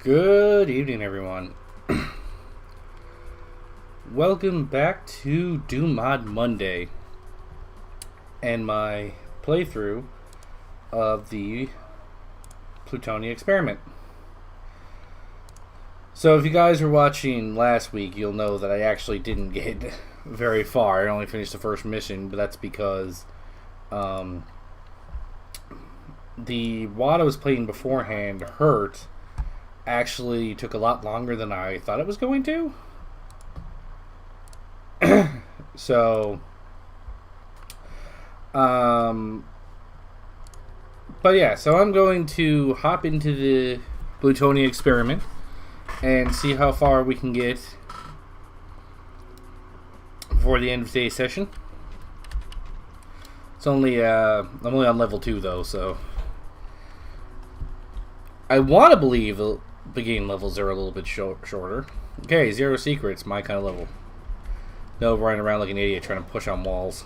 Good evening, everyone. Welcome back to Do Mod Monday and my playthrough of the Plutonia Experiment. So if you guys were watching last week, you'll know that I actually didn't get very far. I only finished the first mission, but that's because the WAD I was playing beforehand hurt. Actually took a lot longer than I thought it was going to. So but yeah, so I'm going to hop into the Plutonia Experiment and see how far we can get before the end of today's session. It's only I'm only on level 2 though, so I want to believe the beginning levels are a little bit shorter. Okay, 0 secrets, my kind of level. No running around like an idiot trying to push on walls.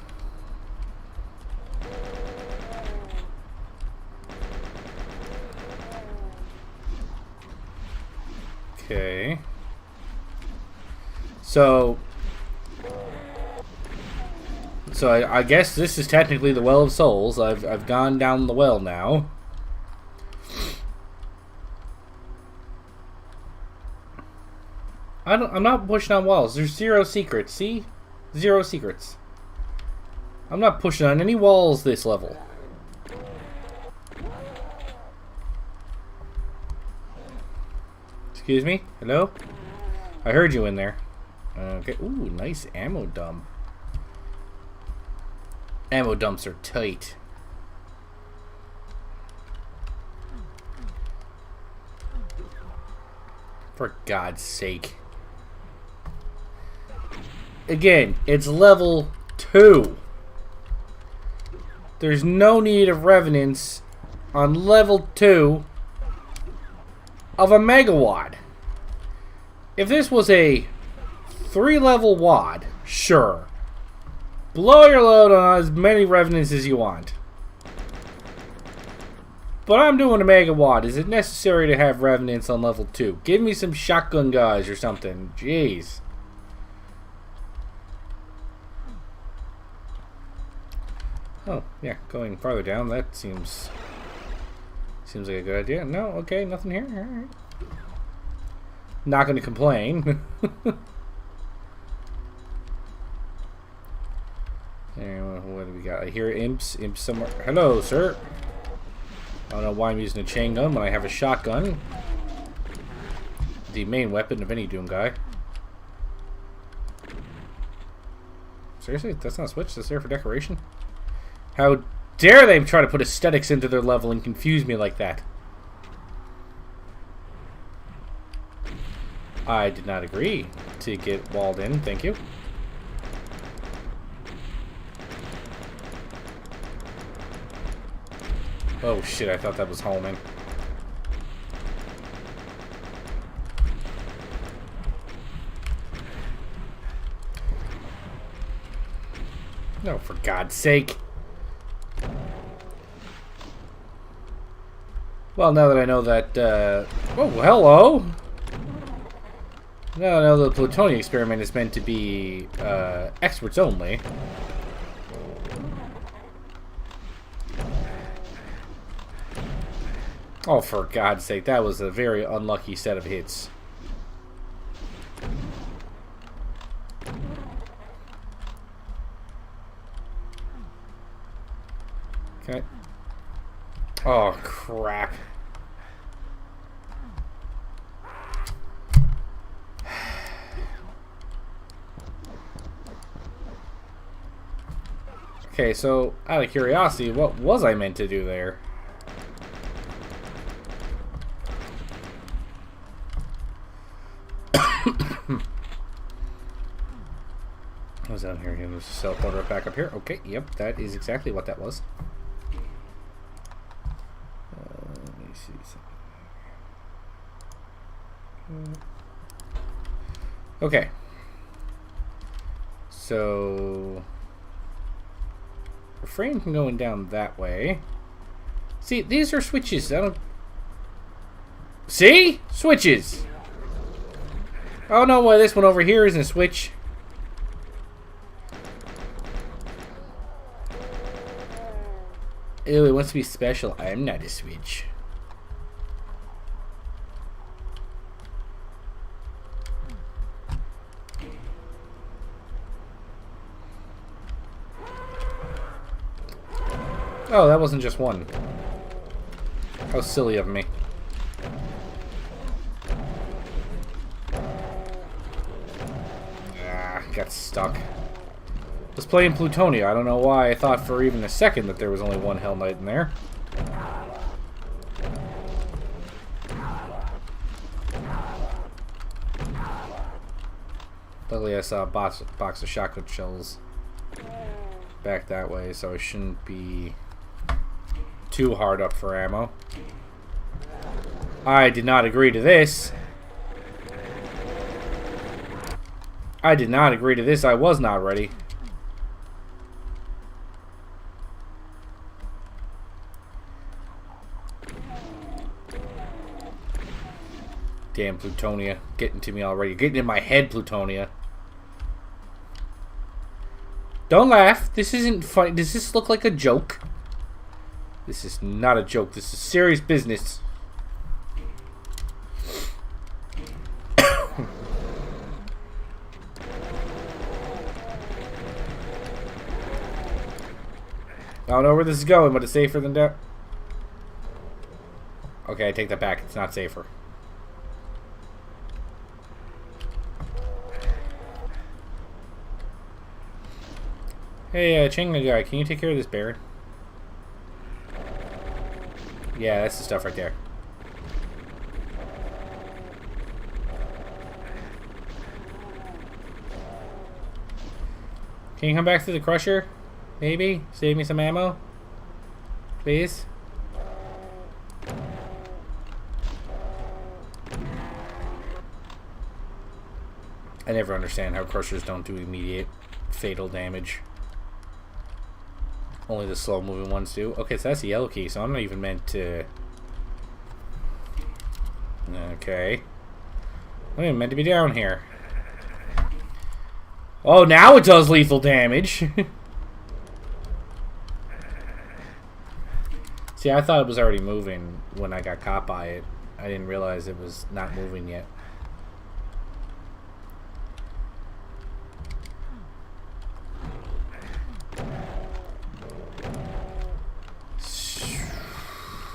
Okay. So I guess this is technically the Well of Souls. I've gone down the well now. I'm not pushing on walls. There's 0 secrets. See? 0 secrets. I'm not pushing on any walls this level. Excuse me? Hello? I heard you in there. Okay. Ooh, nice ammo dump. Ammo dumps are tight. For God's sake. Again, it's level 2. There's no need of revenants on level 2 of a megawatt. If this was a 3-level wad, sure. Blow your load on as many revenants as you want. But I'm doing a megawatt. Is it necessary to have revenants on level 2? Give me some shotgun guys or something. Jeez. Oh, yeah, going farther down, that seems like a good idea. No, okay, nothing here. Alright. Not gonna complain. And what do we got? I hear imps somewhere. Hello, sir. I don't know why I'm using a chain gun when I have a shotgun. The main weapon of any Doom guy. Seriously? That's not a switch? That's there for decoration? How dare they try to put aesthetics into their level and confuse me like that? I did not agree to get walled in, thank you. Oh shit, I thought that was homing. No, for God's sake. Well, now that I know that, oh, hello! Now I know the Plutonia Experiment is meant to be, experts only. Oh, for God's sake, that was a very unlucky set of hits. Okay. Oh, crap. Okay, so, out of curiosity, what was I meant to do there? What was down here again? There's a cell portal back up here. Okay, yep, that is exactly what that was. Let me see something. Okay. So refrain from going down that way. See, these are switches. I don't See? Switches. Oh no, why this one over here isn't a switch. Ew, it wants to be special. I'm not a switch. Oh, that wasn't just one. How silly of me. Ah, got stuck. Was playing Plutonia. I don't know why I thought for even a second that there was only one Hell Knight in there. Luckily I saw a box of shotgun shells back that way, so I shouldn't be too hard up for ammo. I did not agree to this. I did not agree to this. I was not ready. Damn Plutonia. Getting to me already. Getting in my head, Plutonia. Don't laugh. This isn't funny. Does this look like a joke? This is not a joke. This is serious business. I don't know where this is going, but it's safer than that. Okay, I take that back. It's not safer. Hey, Chinga guy, can you take care of this bear? Yeah, that's the stuff right there. Can you come back to the crusher? Maybe? Save me some ammo? Please? I never understand how crushers don't do immediate fatal damage. Only the slow-moving ones do. Okay, so that's the yellow key, so I'm not even meant to... Okay. I'm not even meant to be down here. Oh, now it does lethal damage! See, I thought it was already moving when I got caught by it. I didn't realize it was not moving yet.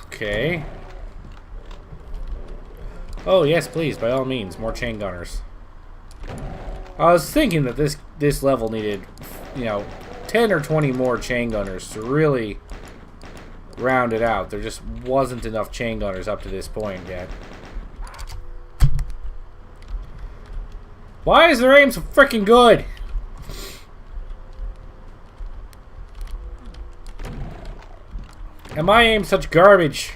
Okay. Oh, yes, please, by all means, more chain gunners. I was thinking that this level needed, you know, 10 or 20 more chain gunners to really round it out. There just wasn't enough chain gunners up to this point yet. Why is their aim so freaking good? And my aim's such garbage.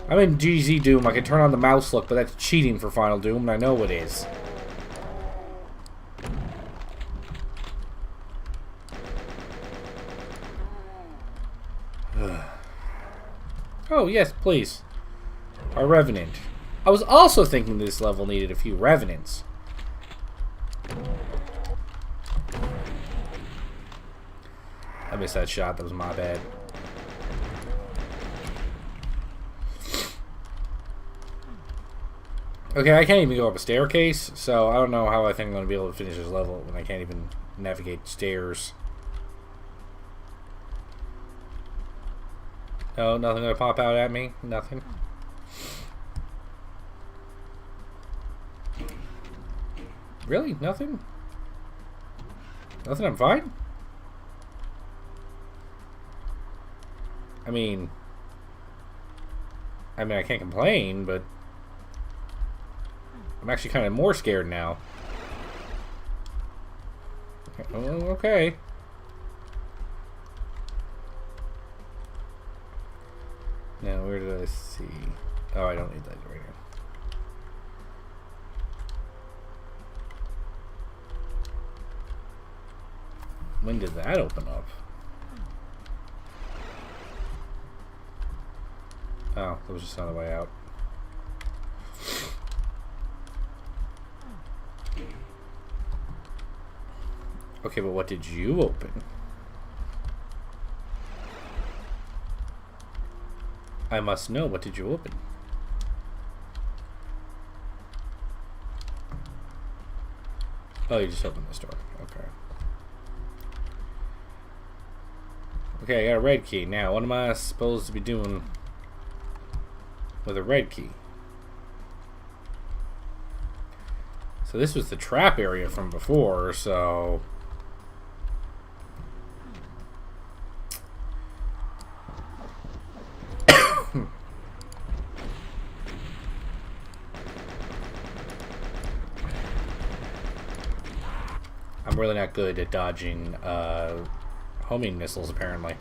I'm in GZ Doom. I can turn on the mouse look, but that's cheating for Final Doom, and I know it is. Oh, yes, please. A Revenant. I was also thinking this level needed a few Revenants. I missed that shot. That was my bad. Okay, I can't even go up a staircase, so I don't know how I think I'm going to be able to finish this level when I can't even navigate stairs. No, nothing going to pop out at me? Nothing? Really? Nothing? Nothing? I'm fine? I mean, I can't complain, but I'm actually kind of more scared now. Oh, okay. Now, where did I see? Oh, I don't need that right now. When did that open up? Oh, there was just another way out. Okay, but what did you open? I must know, what did you open? Oh, you just opened this door. Okay. Okay, I got a red key. Now, what am I supposed to be doing with a red key? So this was the trap area from before, so... I'm really not good at dodging homing missiles, apparently.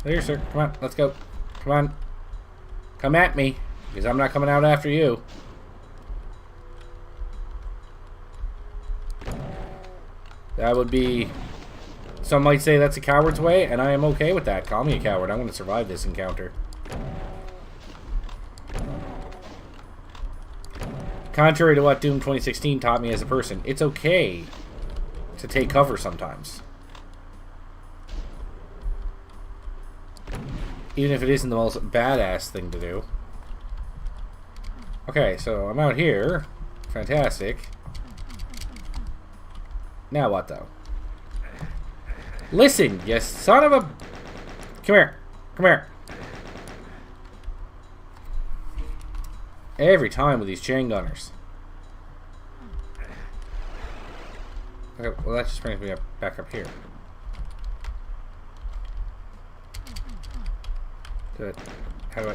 Here, sir. Come on, let's go. Come on. Come at me, because I'm not coming out after you. That would be... Some might say that's a coward's way, and I am okay with that. Call me a coward. I'm going to survive this encounter. Contrary to what Doom 2016 taught me as a person, it's okay to take cover sometimes. Even if it isn't the most badass thing to do. Okay, so I'm out here. Fantastic. Now what, though? Listen, you son of a... Come here. Come here. Every time with these chain gunners. Okay, well that just brings me up, back up here. Good. How do I...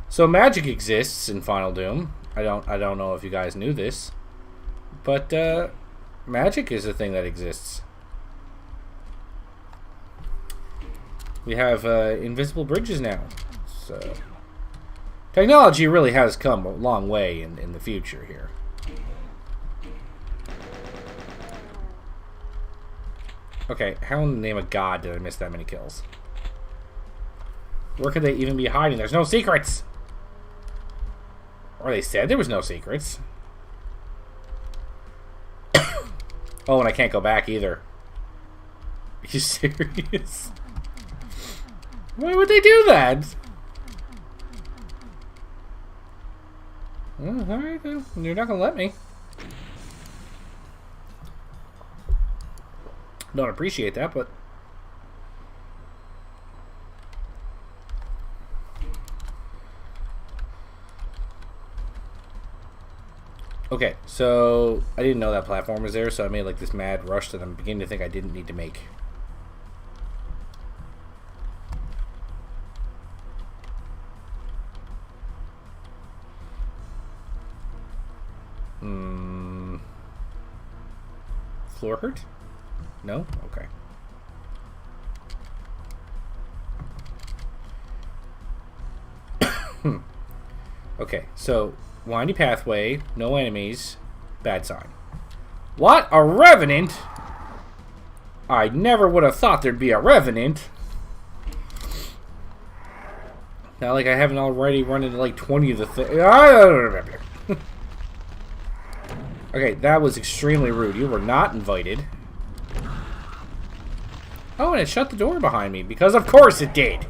So magic exists in Final Doom. I don't know if you guys knew this. But, magic is a thing that exists. We have, invisible bridges now. So, technology really has come a long way in the future here. Okay, how in the name of God did I miss that many kills? Where could they even be hiding? There's no secrets! Or they said there was no secrets. Oh, and I can't go back either. Are you serious? Why would they do that? Alright, then. You're not gonna let me. Don't appreciate that, but... Okay, so I didn't know that platform was there, so I made like this mad rush that I'm beginning to think I didn't need to make. Floor hurt? No? Okay. Okay, so... Windy pathway, no enemies, bad sign. What? A revenant? I never would have thought there'd be a revenant. Not like I haven't already run into like 20 of the things. Okay, that was extremely rude. You were not invited. Oh, and it shut the door behind me, because of course it did.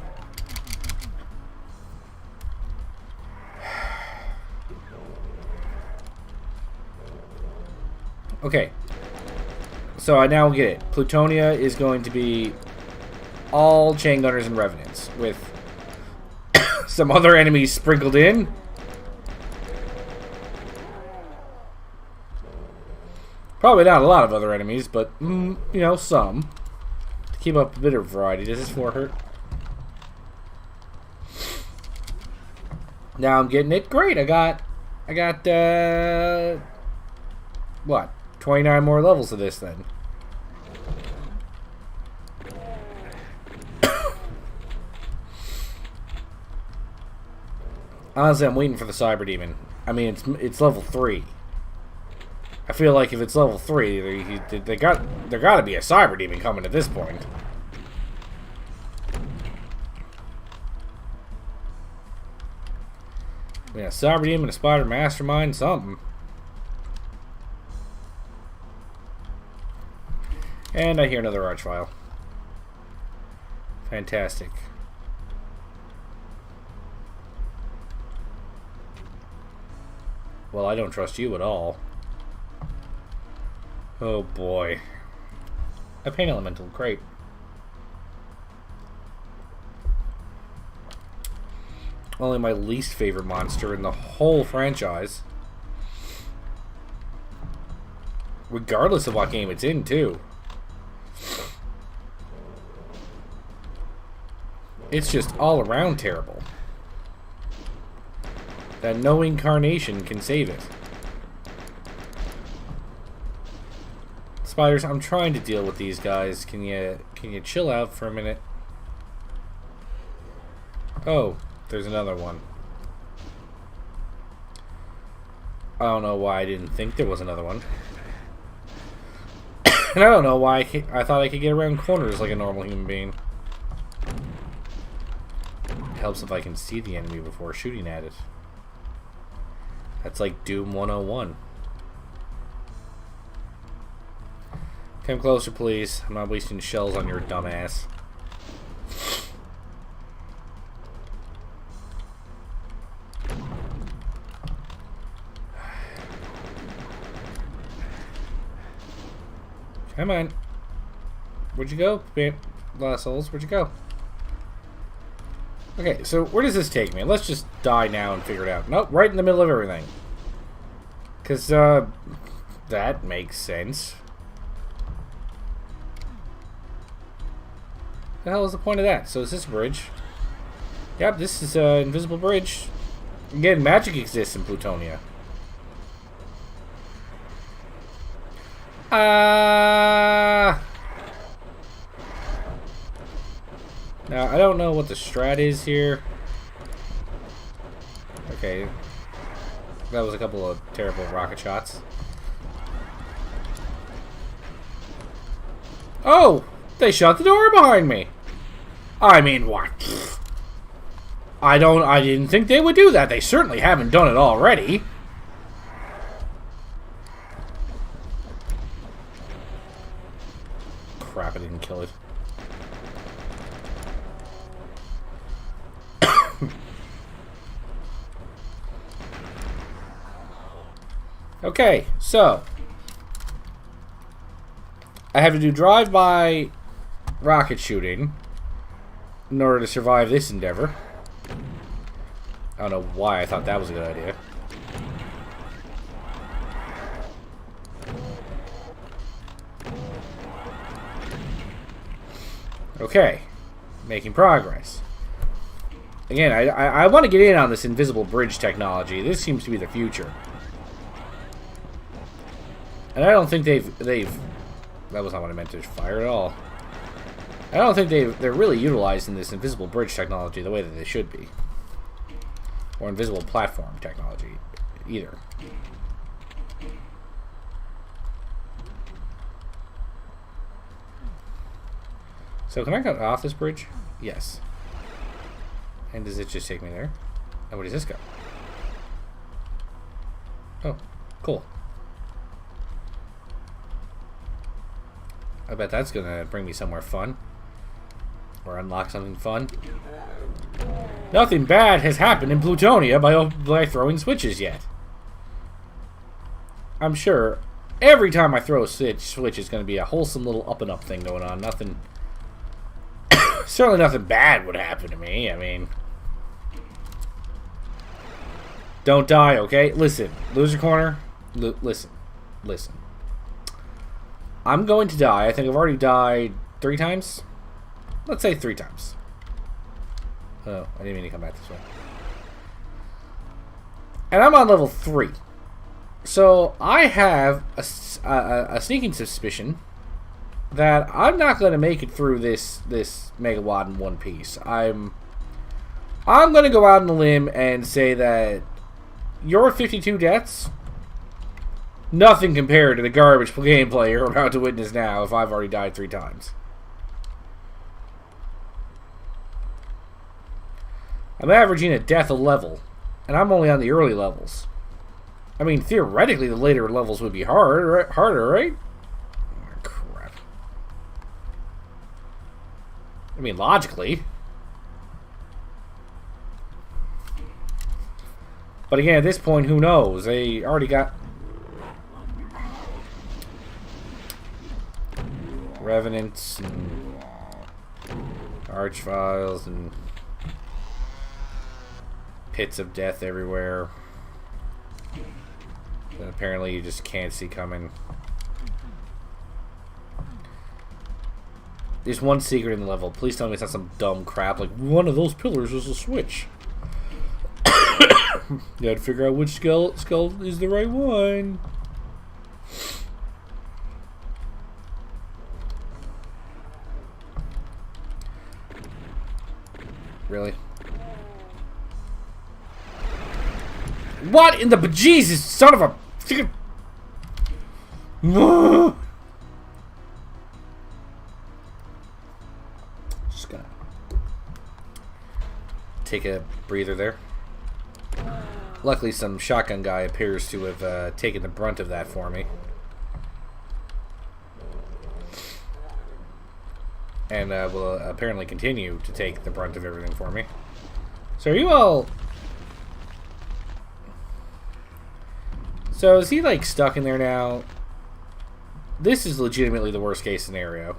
Okay, so I now get it. Plutonia is going to be all chain gunners and revenants, with some other enemies sprinkled in. Probably not a lot of other enemies, but, you know, some. To keep up a bit of variety. Does this floor hurt? Now I'm getting it. Great, I got, what? 29 more levels of this, then. Honestly, I'm waiting for the Cyber Demon. I mean, it's level 3. I feel like if it's level 3, there got to be a Cyber Demon coming at this point. Yeah, Cyber Demon, a Spider Mastermind, something. And I hear another Archvile. Fantastic. Well, I don't trust you at all. Oh boy. A Pain Elemental, great. Only my least favorite monster in the whole franchise. Regardless of what game it's in, too. It's just all around terrible. That no incarnation can save it. Spiders, I'm trying to deal with these guys. Can you chill out for a minute? Oh, there's another one. I don't know why I didn't think there was another one. And I don't know why I thought I could get around corners like a normal human being. It helps if I can see the enemy before shooting at it. That's like Doom 101. Come closer, please. I'm not wasting shells on your dumb ass. Come on. Where'd you go? Lost souls, where'd you go? Okay, so where does this take me? Let's just die now and figure it out. Nope, right in the middle of everything. Because, that makes sense. The hell is the point of that? So is this a bridge? Yep, this is an invisible bridge. Again, magic exists in Plutonia. Now, I don't know what the strat is here. Okay. That was a couple of terrible rocket shots. Oh! They shut the door behind me! I mean, what? I didn't think they would do that. They certainly haven't done it already. Crap, I didn't kill it. Okay, so I have to do drive-by rocket shooting in order to survive this endeavor. I don't know why I thought that was a good idea. Okay, making progress. Again, I want to get in on this invisible bridge technology. This seems to be the future. And I don't think they've that was not what I meant to fire at all. I don't think they're really utilizing this invisible bridge technology the way that they should be. Or invisible platform technology either. So can I get off this bridge? Yes. And does it just take me there? And where does this go? Oh, cool. I bet that's gonna bring me somewhere fun. Or unlock something fun. Nothing bad has happened in Plutonia by throwing switches yet. I'm sure every time I throw a switch is gonna be a wholesome little up and up thing going on. Nothing... certainly nothing bad would happen to me. I mean... Don't die, okay? Listen. Loser corner. Listen. Listen. I'm going to die. I think I've already died 3 times. Let's say 3 times. Oh, I didn't mean to come back this way. And I'm on level 3. So I have a sneaking suspicion that I'm not going to make it through this Megawad in one piece. I'm I'm going to go out on a limb and say that your 52 deaths, nothing compared to the garbage gameplay you're about to witness now if I've already died 3 times. I'm averaging a death a level, and I'm only on the early levels. I mean, theoretically, the later levels would be harder, right? Oh, crap. I mean, logically. But again, at this point, who knows? They already got Revenants and Archviles and pits of death everywhere that apparently you just can't see coming. There's one secret in the level. Please tell me it's not some dumb crap like one of those pillars is a switch. You had to figure out which skull is the right one. Really? What in the bejesus, son of a... Just gonna take a breather there. Luckily, some shotgun guy appears to have taken the brunt of that for me. And will apparently continue to take the brunt of everything for me. So are you all... So is he like stuck in there now? This is legitimately the worst case scenario.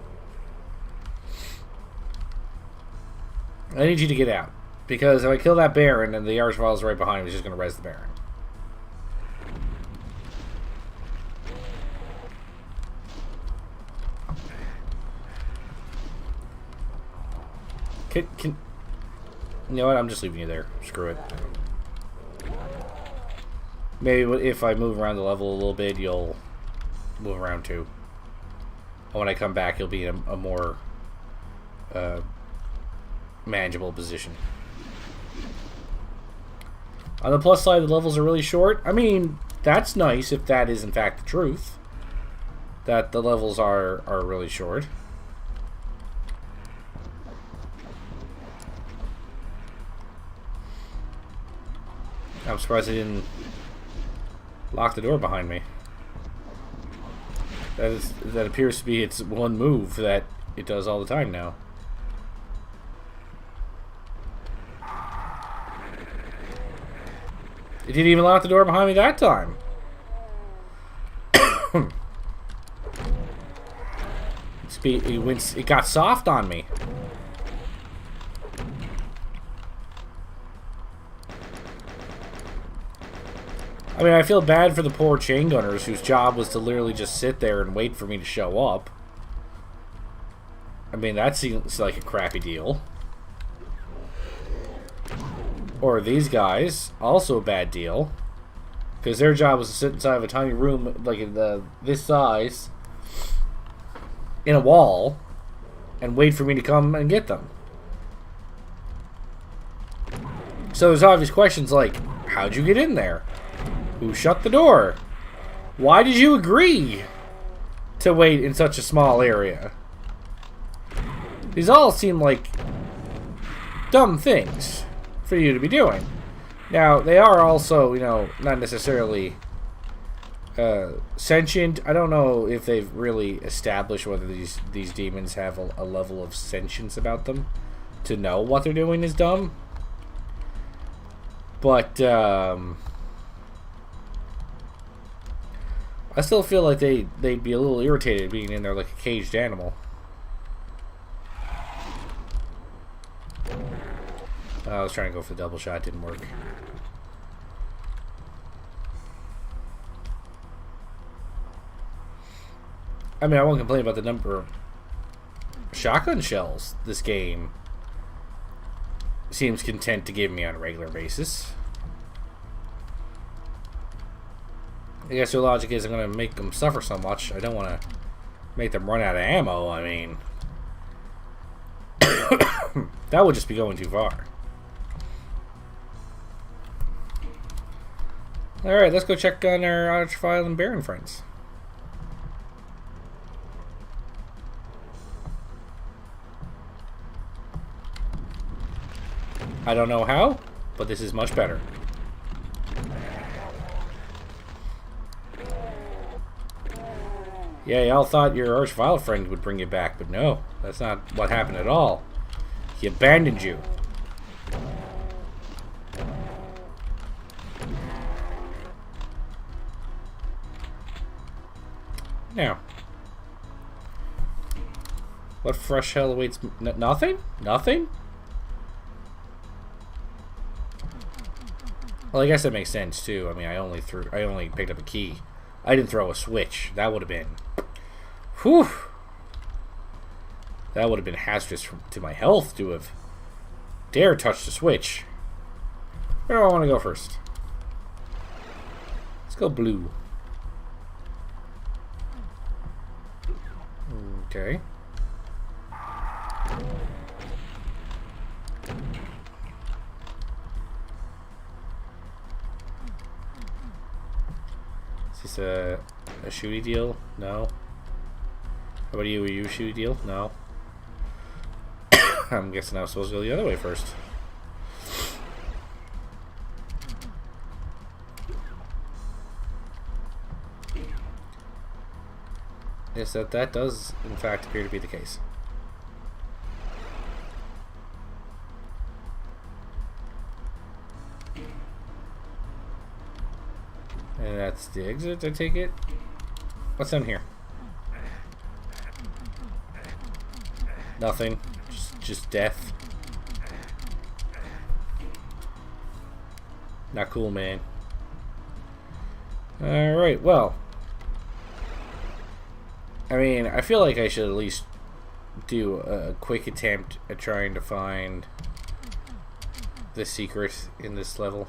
I need you to get out. Because if I kill that Baron and the Archvile's right behind him, he's just going to res the Baron. Can you know what? I'm just leaving you there. Screw it. Maybe if I move around the level a little bit, you'll move around too. And when I come back, you'll be in a more manageable position. On the plus side, the levels are really short. I mean, that's nice if that is in fact the truth. That the levels are really short. I'm surprised they didn't lock the door behind me. That appears to be its one move that it does all the time now. It didn't even lock the door behind me that time. It got soft on me. I mean, I feel bad for the poor chain gunners whose job was to literally just sit there and wait for me to show up. I mean, that seems like a crappy deal. Or these guys, also a bad deal. Because their job was to sit inside of a tiny room, like this size, in a wall, and wait for me to come and get them. So there's obvious questions like, how'd you get in there? Who shut the door? Why did you agree to wait in such a small area? These all seem like dumb things for you to be doing. Now, they are also, you know, not necessarily sentient. I don't know if they've really established whether these demons have a level of sentience about them to know what they're doing is dumb. But, I still feel like they'd be a little irritated being in there like a caged animal. I was trying to go for the double shot, didn't work. I mean, I won't complain about the number of shotgun shells this game seems content to give me on a regular basis. I guess your logic is I'm going to make them suffer so much. I don't want to make them run out of ammo. I mean, that would just be going too far. Alright, let's go check on our Archvile and Baron friends. I don't know how, but this is much better. Yeah, y'all thought your Archvile friend would bring you back, but no, that's not what happened at all. He abandoned you. Now, what fresh hell awaits? Nothing? Nothing? Well, I guess that makes sense too. I mean, I only picked up a key. I didn't throw a switch. That would have been, whew. That would have been hazardous to my health to have dare touch the switch. Where do I want to go first? Let's go blue. Okay. Is this a shooty deal? No. How about you? Are you a shooty deal? No. I'm guessing I was supposed to go the other way first. Yes, that does in fact appear to be the case. And that's the exit, I take it. What's down here? Nothing. Just death. Not cool, man. Alright, well. I mean, I feel like I should at least do a quick attempt at trying to find the secret in this level.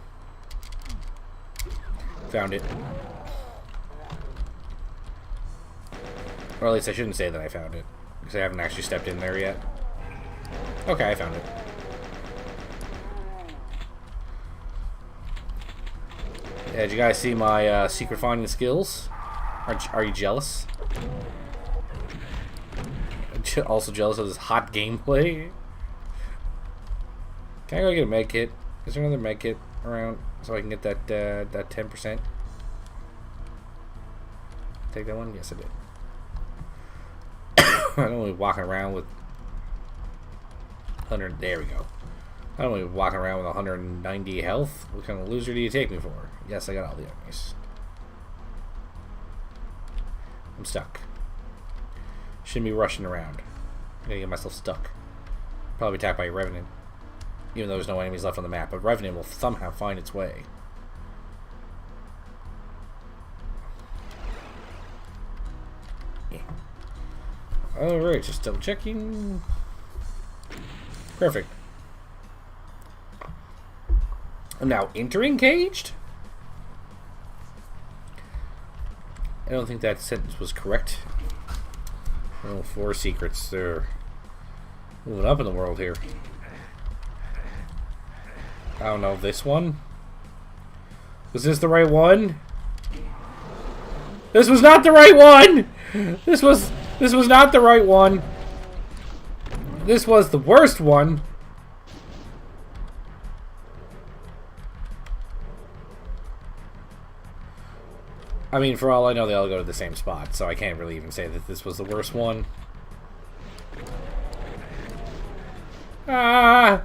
Found it. Or at least I shouldn't say that I found it, because I haven't actually stepped in there yet. Okay, I found it. Yeah, did you guys see my secret finding skills? Are you jealous? Also jealous of this hot gameplay? Can I go get a med kit? Is there another med kit around so I can get that 10%? Take that one? Yes, I did. I don't want to be walking around with 100. There we go. I don't want to be walking around with 190 health. What kind of loser do you take me for? Yes, I got all the enemies. I'm stuck. Shouldn't be rushing around. I'm gonna get myself stuck. Probably attacked by a Revenant. Even though there's no enemies left on the map. But Revenant will somehow find its way. Yeah. Alright, just double checking. Perfect. I'm now entering caged? I don't think that sentence was correct. Oh, 4 secrets. They're moving up in the world here. I don't know. This one? Was this the right one? This was not the right one! This was not the right one. This was the worst one. I mean, for all I know, they all go to the same spot, so I can't really even say that this was the worst one. Ah!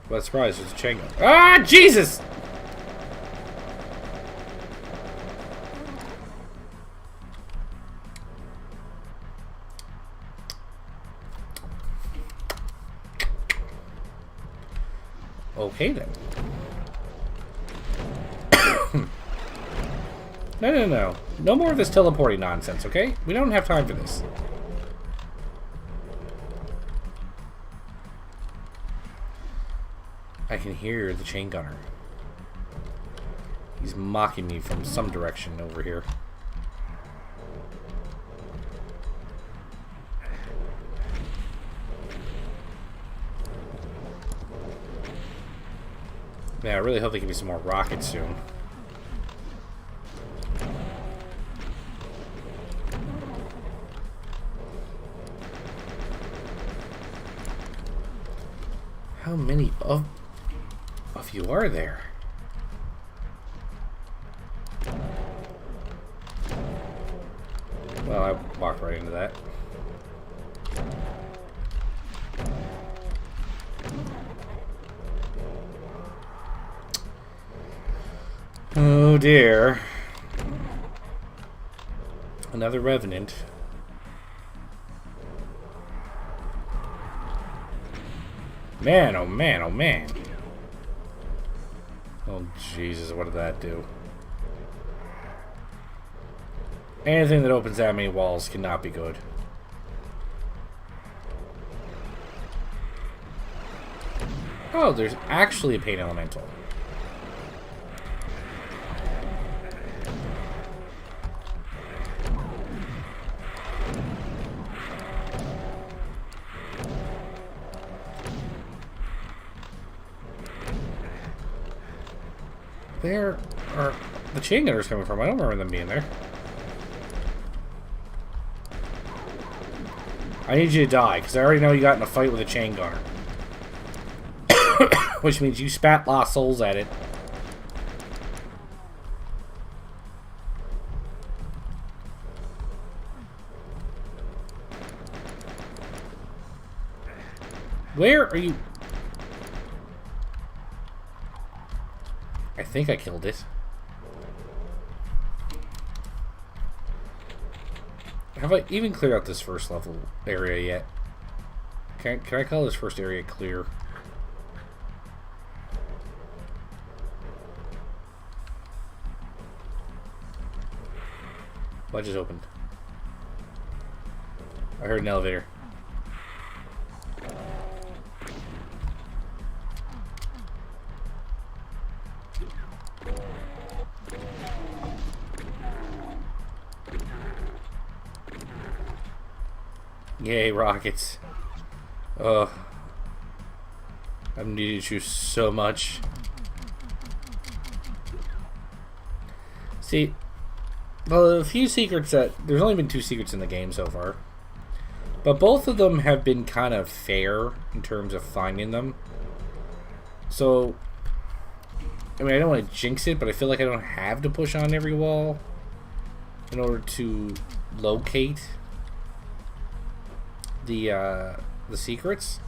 What a surprise, there's a chain gun. Ah, Jesus! Okay, then. No. No more of this teleporting nonsense, okay? We don't have time for this. I can hear the chain gunner. He's mocking me from some direction over here. Man, I really hope they give me some more rockets soon. How many of you are there? Well, I walked right into that. Oh dear. Another revenant. Man, oh man, oh man. Oh Jesus, what did that do? Anything that opens that many walls cannot be good. Oh, there's actually a pain elemental. Where are the chain gunners coming from? I don't remember them being there. I need you to die, because I already know you got in a fight with a chain gunner. Which means you spat lost souls at it. Where are you? I think I killed it. Have I even cleared out this first level area yet? Can I call this first area clear? What just opened? I heard an elevator. Yay, rockets. Ugh. I've needed you so much. See, well, a few secrets that... There's only been 2 secrets in the game so far. But both of them have been kind of fair in terms of finding them. So, I mean, I don't want to jinx it, but I feel like I don't have to push on every wall in order to locate the secrets.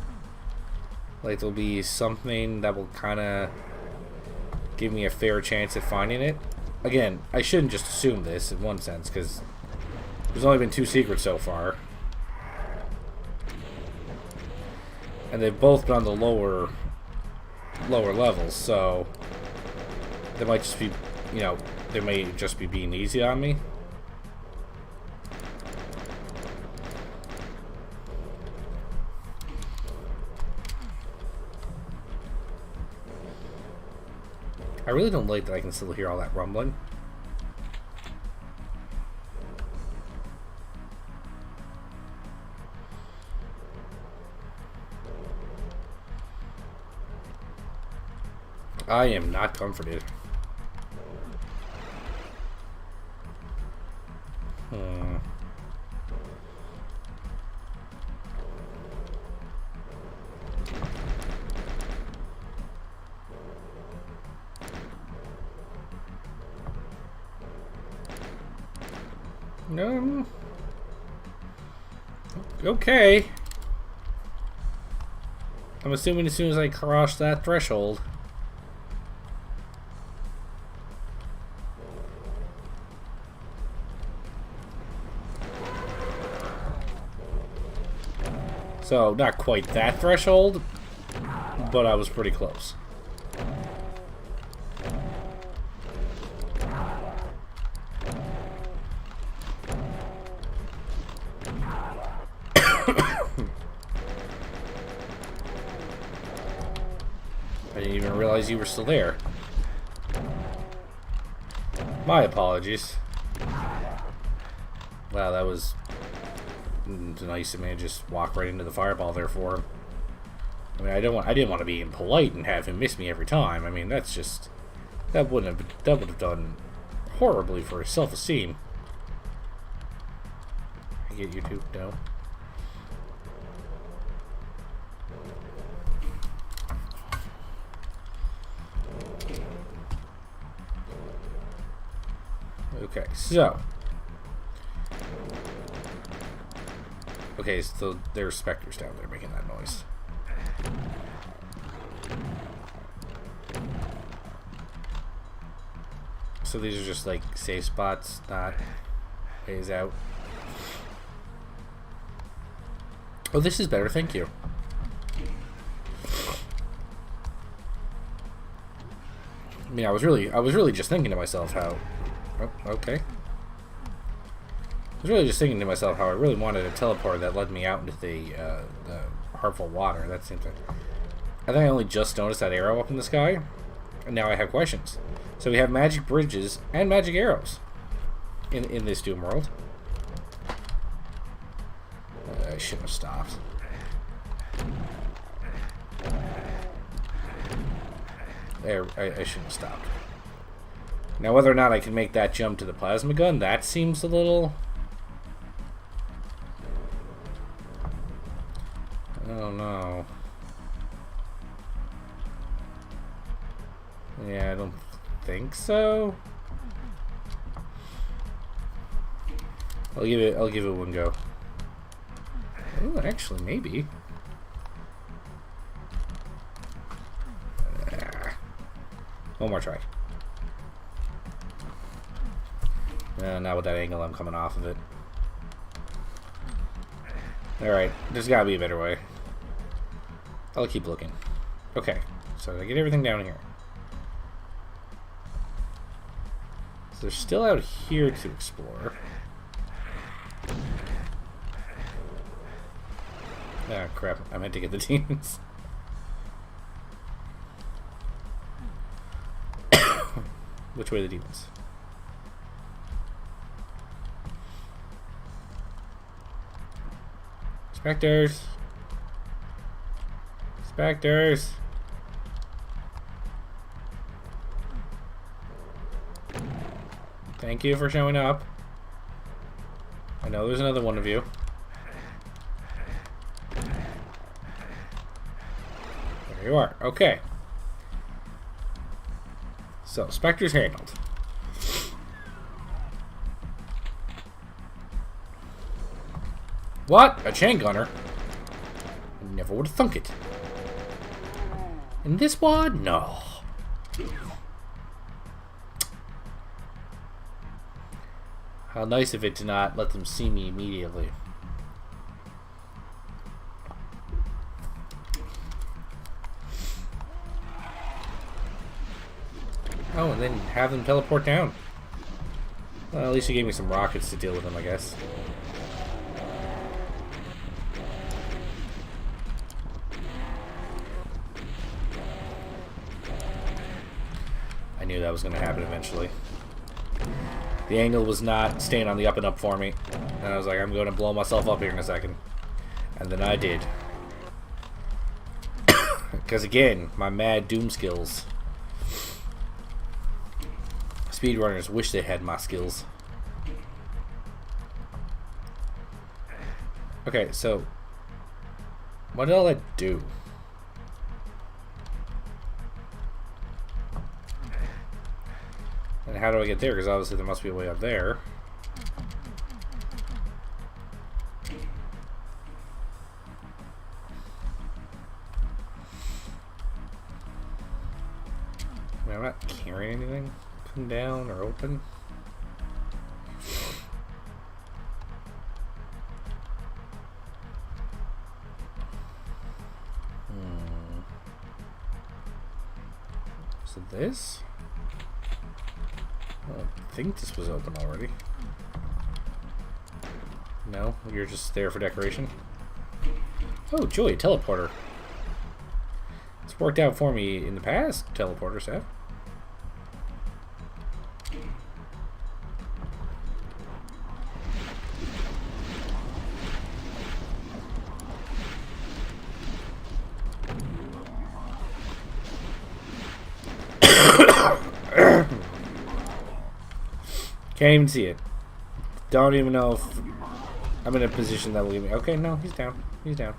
Like, there'll be something that will kind of give me a fair chance at finding it. Again, I shouldn't just assume this in one sense, because there's only been 2 secrets so far. And they've both been on the lower levels, so they might just be, you know, they may just be being easy on me. I really don't like that I can still hear all that rumbling. I am not comforted. No. Okay. I'm assuming as soon as I cross that threshold. So, not quite that threshold, but I was pretty close. I didn't even realize you were still there. My apologies. Wow, that was nice of me to just walk right into the fireball there for him. I mean, I didn't want to be impolite and have him miss me every time. I mean, that's just... that would have done horribly for his self-esteem. I get you too, no. Okay, so... okay, so there's specters down there making that noise. So these are just like safe spots, not ways out. Oh, this is better, thank you. I mean, I was really just thinking to myself how... oh, okay. I was really just thinking to myself how I really wanted a teleport that led me out into the harmful water. That seems like... I think I only just noticed that arrow up in the sky, and now I have questions. So we have magic bridges and magic arrows in this Doom world. I shouldn't have stopped. There, I shouldn't have stopped. Now, whether or not I can make that jump to the plasma gun, that seems a little... I don't know. Yeah, I don't think so. I'll give it one go. Oh, actually, maybe. One more try. Not with that angle I'm coming off of it. Alright, there's gotta be a better way. I'll keep looking. Okay, so I get everything down here. So they're still out here to explore. Ah, crap. I meant to get the demons. Which way are the demons? Specters! Specters! Thank you for showing up. I know there's another one of you. There you are. Okay. So, Spectre's handled. What? A chain gunner? I never would have thunk it. In this wad? No. How nice of it to not let them see me immediately. Oh, and then have them teleport down. Well, at least you gave me some rockets to deal with them, I guess. I knew that was going to happen eventually. The angle was not staying on the up and up for me. And I was like, I'm going to blow myself up here in a second. And then I did. Because again, my mad Doom skills. Speedrunners wish they had my skills. Okay, so what did all that do? And how do I get there? Because obviously there must be a way up there. I mean, I'm not carrying anything. Come down or open. So this? I think this was open already. No, you're just there for decoration. Oh, joy, a teleporter. It's worked out for me in the past, teleporters have. Can't even see it. Don't even know if I'm in a position that will give me... Okay, no, he's down. He's down.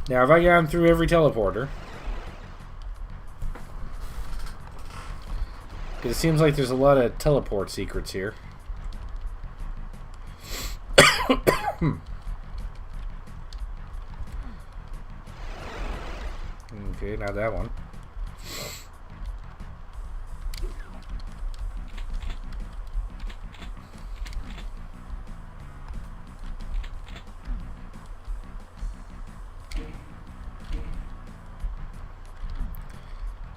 Now, have I gone through every teleporter? Because it seems like there's a lot of teleport secrets here. Okay, not that one.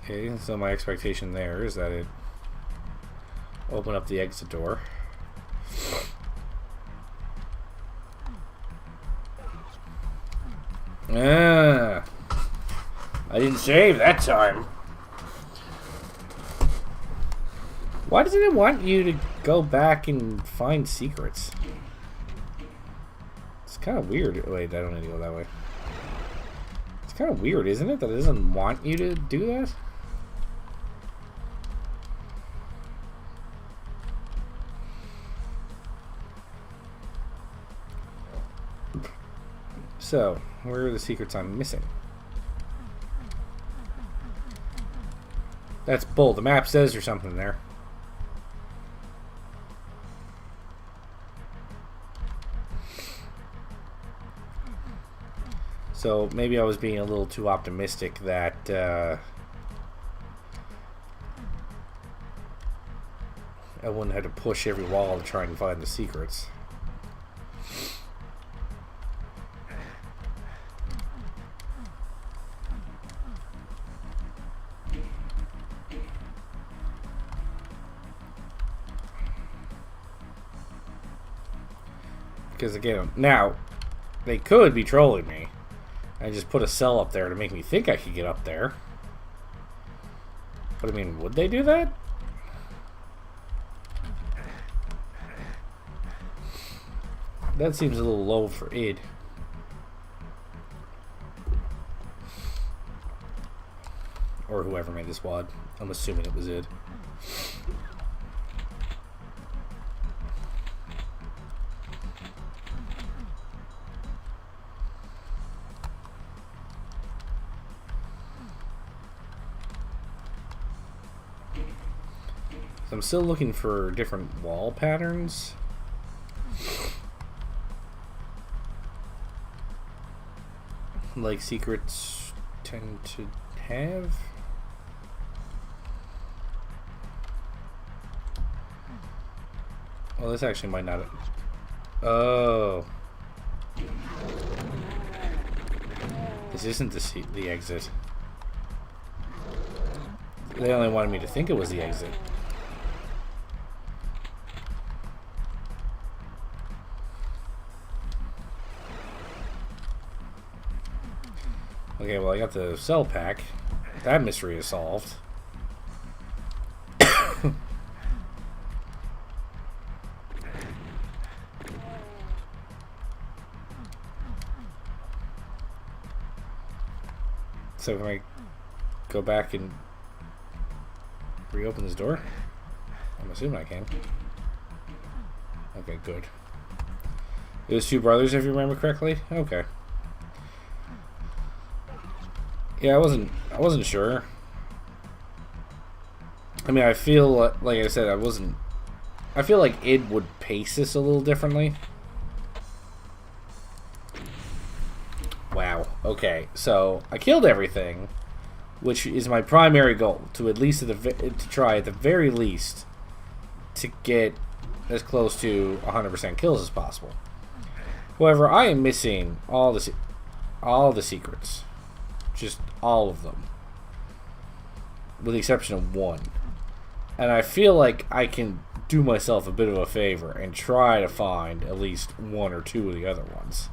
Okay, so my expectation there is that it open up the exit door. Ah, I didn't save that time. Why doesn't it want you to go back and find secrets? It's kind of weird. Wait, I don't need to go that way. It's kind of weird, isn't it, that it doesn't want you to do that? So, where are the secrets I'm missing? That's bull. The map says there's something there. So, maybe I was being a little too optimistic that I wouldn't have to push every wall to try and find the secrets. Because again, now, they could be trolling me and just put a cell up there to make me think I could get up there. But I mean, would they do that? That seems a little low for id. Or whoever made this WAD. I'm assuming it was id. I'm still looking for different wall patterns. Like secrets tend to have. Well, this actually might not. Oh. This isn't the exit. They only wanted me to think it was the exit. Okay, well, I got the cell pack. That mystery is solved. So can I go back and reopen this door? I'm assuming I can. Okay, good. It was two brothers, if you remember correctly? Okay. Yeah, I wasn't sure. I mean, I feel like I said, I feel like id would pace this a little differently. Wow. Okay, so I killed everything, which is my primary goal, to at least to try at the very least to get as close to 100% kills as possible. However, I am missing all the secrets. Just all of them, with the exception of one. And I feel like I can do myself a bit of a favor and try to find at least one or two of the other ones.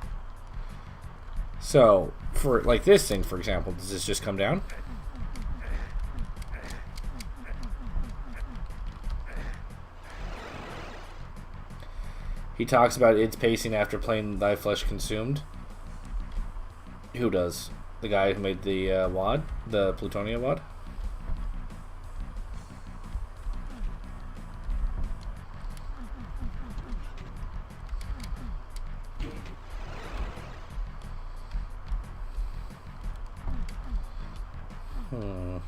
So, for like this thing, for example, does this just come down? He talks about its pacing after playing Thy Flesh Consumed. Who does? The guy who made the WAD? The Plutonia WAD? The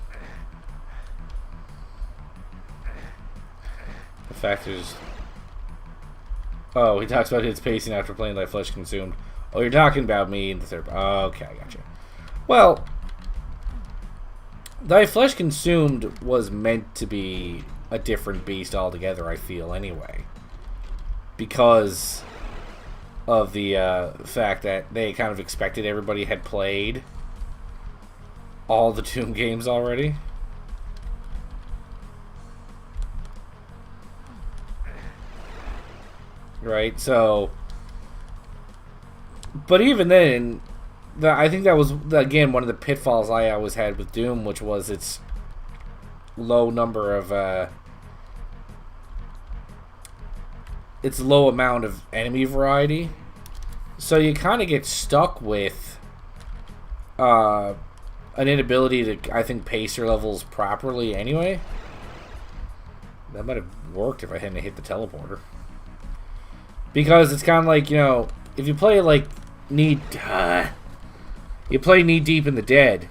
fact is... Oh, he talks about his pacing after playing Thy Flesh Consumed. Oh, you're talking about me in the third... Oh, okay, I gotcha. Well, Thy Flesh Consumed was meant to be a different beast altogether, I feel, anyway. Because of the fact that they kind of expected everybody had played all the Doom games already. Right, so... But even then, I think that was, again, one of the pitfalls I always had with Doom, which was its low number of... its low amount of enemy variety. So you kind of get stuck with an inability to, I think, pace your levels properly anyway. That might have worked if I hadn't hit the teleporter. Because it's kind of like, you know, if you play like you play Knee Deep in the Dead.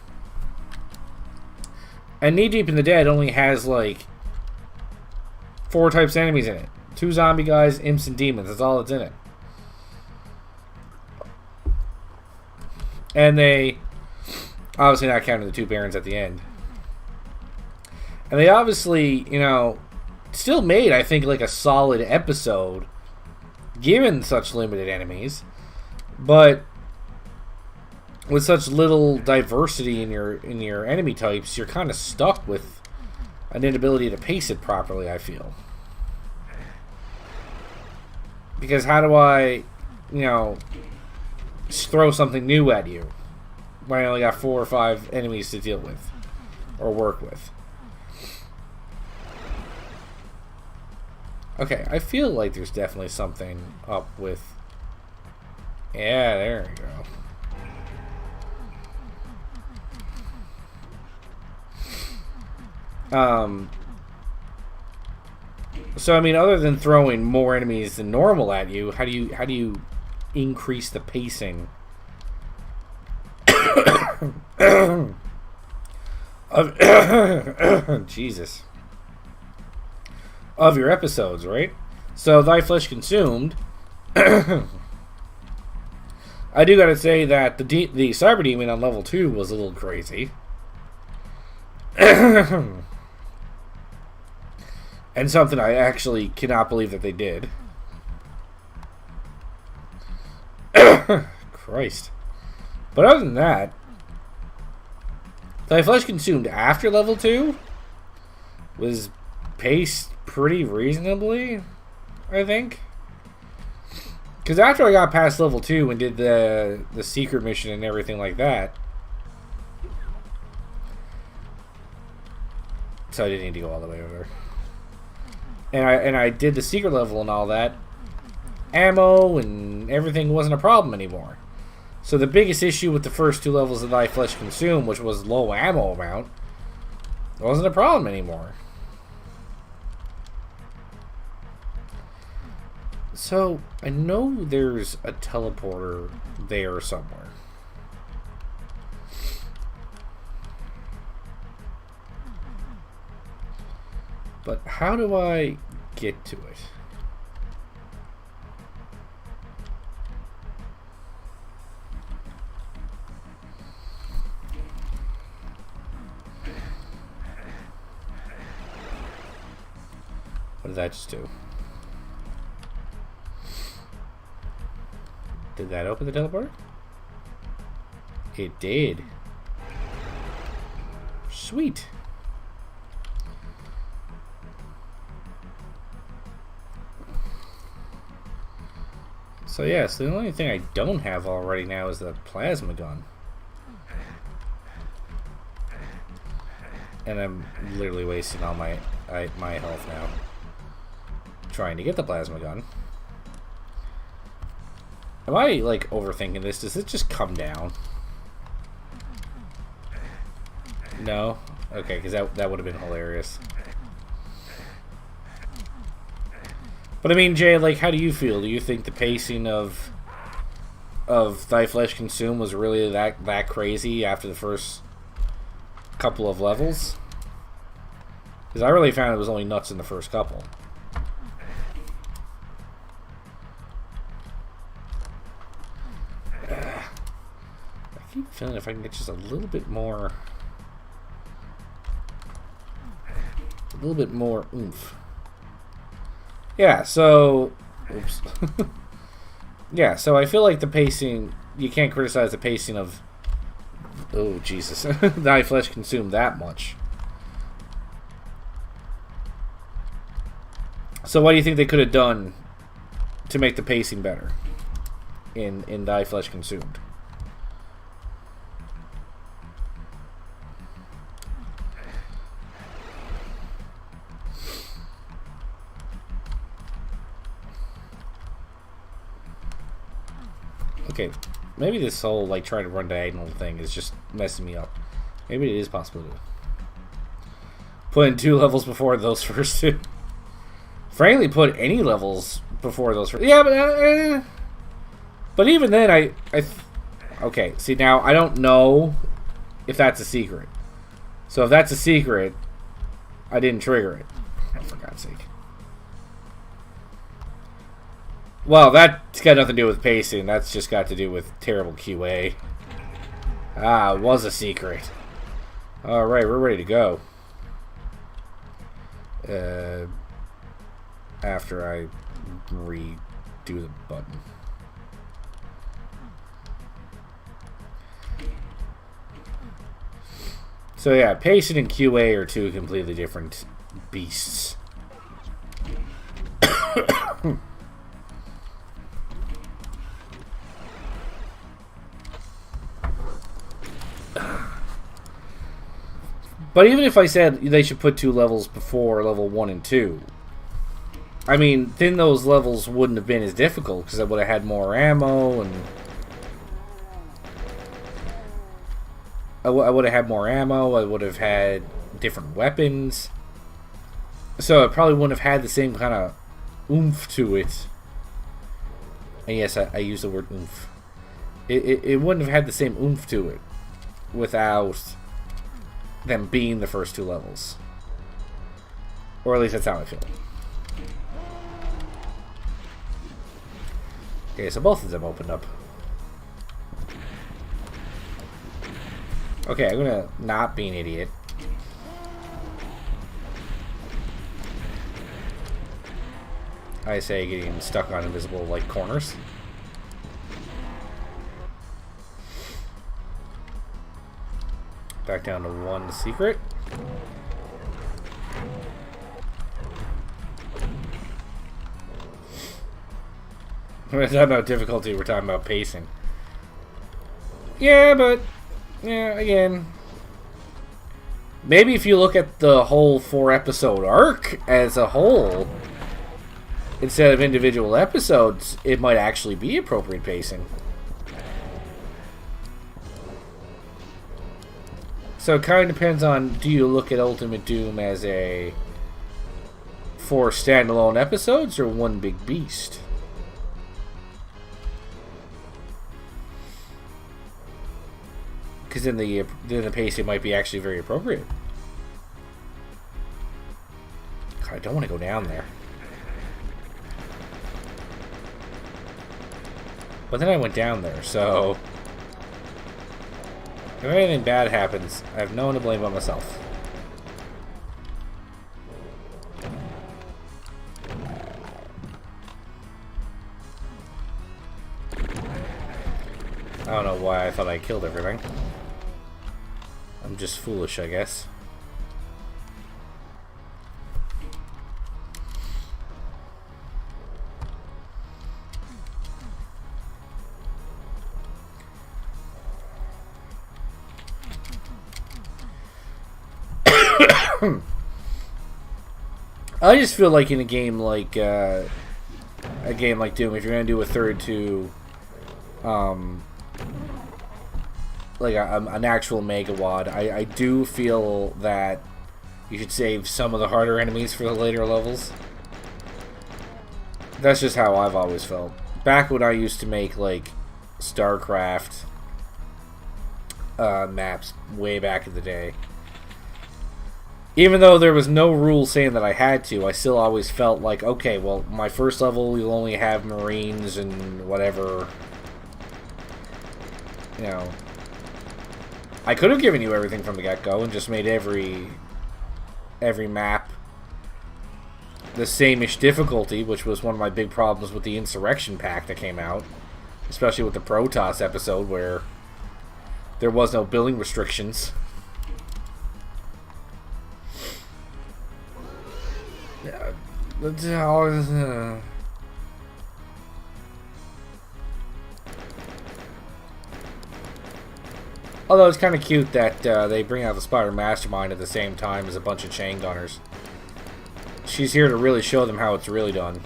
And Knee Deep in the Dead only has like 4 types of enemies in it. 2 zombie guys, imps, and demons. That's all that's in it. And they, obviously not counting the 2 barons at the end. And they obviously, you know, still made, I think, like a solid episode given such limited enemies. But with such little diversity in your enemy types, you're kind of stuck with an inability to pace it properly, I feel. Because how do I, you know, throw something new at you when I only got 4 or 5 enemies to deal with or work with? Okay, I feel like there's definitely something up with... Yeah, there we go. So I mean, other than throwing more enemies than normal at you, how do you increase the pacing of Jesus of your episodes, right? So Thy Flesh Consumed. I do gotta say that the Cyber Demon on level 2 was a little crazy. And something I actually cannot believe that they did. Christ. But other than that, Thy Flesh Consumed after level 2 was paced pretty reasonably, I think. Because after I got past level 2 and did the secret mission and everything like that, so I didn't need to go all the way over. And I did the secret level and all that. Ammo and everything wasn't a problem anymore. So the biggest issue with the first 2 levels of Thy Flesh Consumed, which was low ammo amount, wasn't a problem anymore. So I know there's a teleporter there somewhere. But how do I get to it? What did that just do? Did that open the teleporter? It did. Sweet. So yes, the only thing I don't have already now is the plasma gun. And I'm literally wasting all my health now trying to get the plasma gun. Am I, like, overthinking this? Does it just come down? No? Okay, because that would have been hilarious. But I mean, Jay, like, how do you feel? Do you think the pacing of Thy Flesh Consumed was really that crazy after the first couple of levels. Because I really found it was only nuts in the first couple. I keep feeling if I can get just a little bit more oomph. Yeah, so oops. Yeah, so I feel like the pacing, you can't criticize the pacing of, oh Jesus, Die Flesh consumed that much. So what do you think they could have done to make the pacing better in Die Flesh Consumed? Okay, maybe this whole like trying to run diagonal thing is just messing me up. Maybe it is possible to put in 2 levels before those first 2. Frankly, put any levels before those first. Yeah, but even then, okay. See, now I don't know if that's a secret. So if that's a secret, I didn't trigger it. Oh, for God's sake. Well, that's got nothing to do with pacing. That's just got to do with terrible QA. Ah, it was a secret. Alright, we're ready to go. After I redo the button. So yeah, pacing and QA are 2 completely different beasts. But even if I said they should put 2 levels before level 1 and 2, I mean, then those levels wouldn't have been as difficult because I would have had more ammo and I would have had more ammo. I would have had different weapons, so it probably wouldn't have had the same kind of oomph to it. And yes, I use the word oomph. It wouldn't have had the same oomph to it without them being the first 2 levels, or at least that's how I feel. Okay, so both of them opened up. Okay, I'm gonna not be an idiot. I say getting stuck on invisible like corners. Back down to 1 secret. We're not talking about difficulty, we're talking about pacing. Yeah, but yeah, again, maybe if you look at the whole 4-episode arc as a whole, instead of individual episodes, it might actually be appropriate pacing. So it kind of depends on, do you look at Ultimate Doom as 4 standalone episodes or one big beast? Because then the pacing might be actually very appropriate. God, I don't want to go down there. But then I went down there, so if anything bad happens, I have no one to blame but myself. I don't know why I thought I killed everything. I'm just foolish, I guess. I just feel like in a game like Doom, if you're gonna do a third to like an actual Megawad, I do feel that you should save some of the harder enemies for the later levels. That's just how I've always felt. Back when I used to make like StarCraft maps way back in the day, Even though there was no rule saying that I had to, I still always felt like, okay, well, my first level you'll only have Marines and whatever. You know, I could have given you everything from the get-go and just made every map the same-ish difficulty, which was one of my big problems with the Insurrection pack that came out, especially with the Protoss episode where there was no building restrictions. Although it's kind of cute that they bring out the Spider Mastermind at the same time as a bunch of chain gunners. She's here to really show them how it's really done.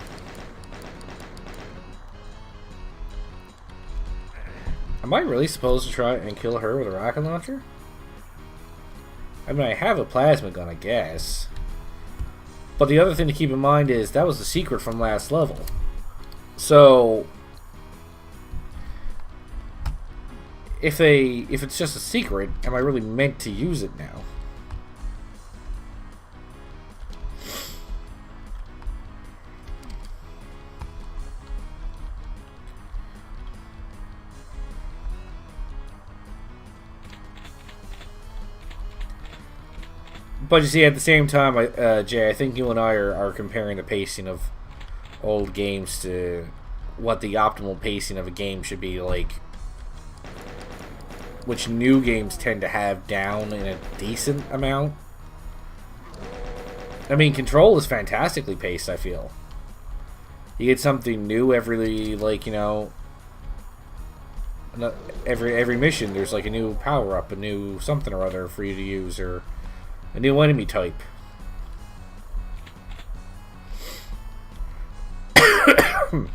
Am I really supposed to try and kill her with a rocket launcher? I mean, I have a plasma gun, I guess. But the other thing to keep in mind is that was the secret from last level. So if it's just a secret, am I really meant to use it now? But you see, at the same time, Jay, I think you and I are comparing the pacing of old games to what the optimal pacing of a game should be like, which new games tend to have down in a decent amount. I mean, Control is fantastically paced, I feel. You get something new every, like, you know, every mission, there's like a new power-up, a new something or other for you to use, or a new enemy type. You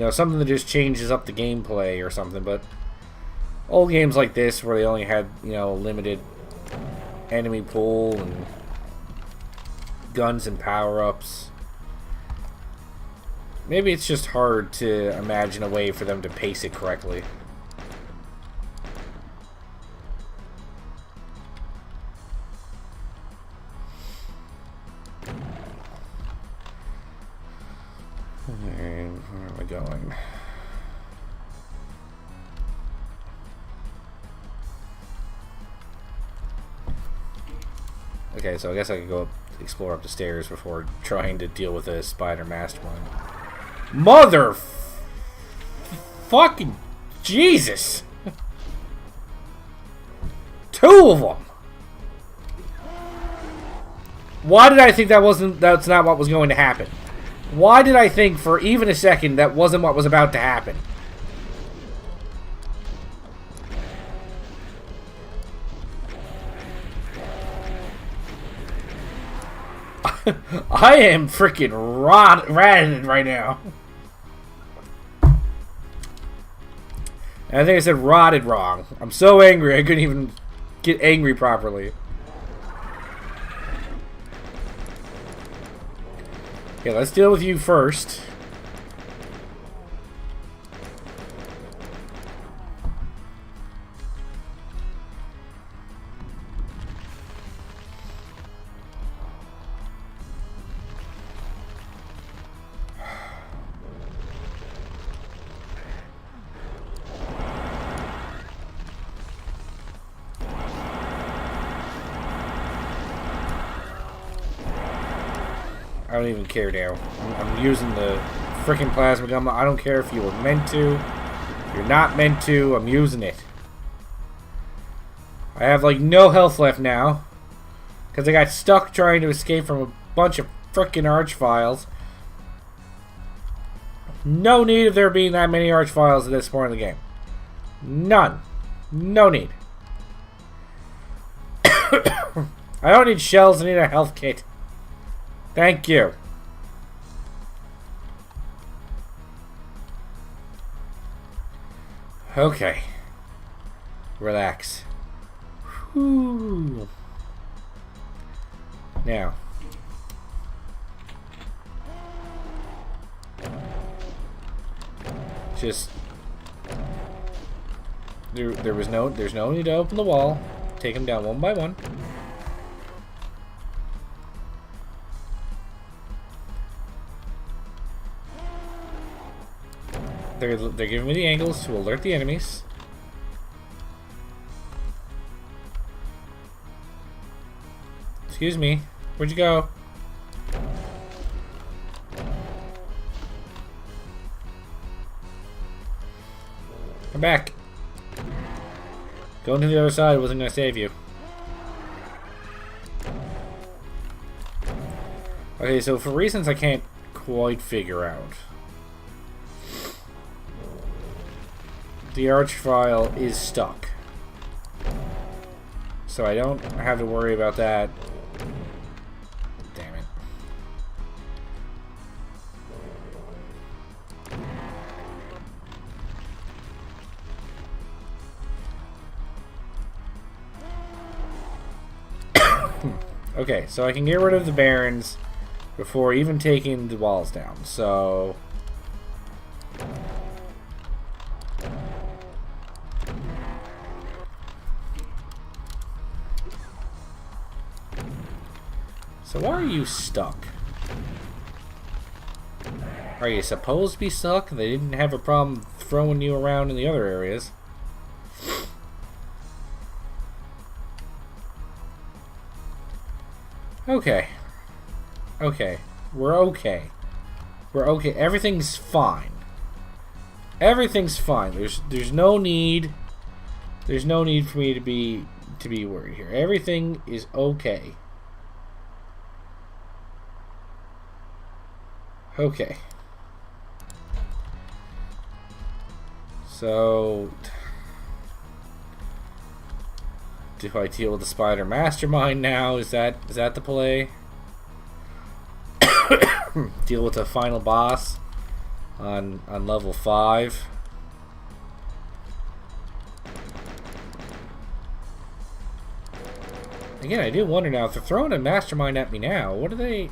know, something that just changes up the gameplay or something, but old games like this where they only had, you know, limited enemy pool and guns and power-ups. Maybe it's just hard to imagine a way for them to pace it correctly. Where am I going? Okay, so I guess I could go explore up the stairs before trying to deal with a spider mastermind. Mother fucking Jesus! Two of them! Why did I think that's not what was going to happen? Why did I think for even a second that wasn't what was about to happen? I am freaking ratted right now. And I think I said rotted wrong. I'm so angry I couldn't even get angry properly. Okay, let's deal with you first. I don't even care now. I'm using the freaking plasma gun. I don't care if you were meant to. If you're not meant to, I'm using it. I have like no health left now. Because I got stuck trying to escape from a bunch of freaking archviles. No need of there being that many archviles at this point in the game. None. No need. I don't need shells, I need a health kit. Thank you. Okay. Relax. Whew. Now. Just there's no need to open the wall. Take them down one by one. They're giving me the angles to alert the enemies. Excuse me. Where'd you go? Come back. Going to the other side wasn't going to save you. Okay, so for reasons I can't quite figure out, the arch file is stuck. So I don't have to worry about that. Damn it. Okay, so I can get rid of the barons before even taking the walls down. So why are you stuck? Are you supposed to be stuck? They didn't have a problem throwing you around in the other areas. Okay. Okay. We're okay. We're okay. Everything's fine. Everything's fine. There's no need. There's no need for me to be worried here. Everything is okay. Okay. So, do I deal with the spider mastermind now? Is that the play? Deal with the final boss on level 5. Again, I do wonder now if they're throwing a mastermind at me now. What are they?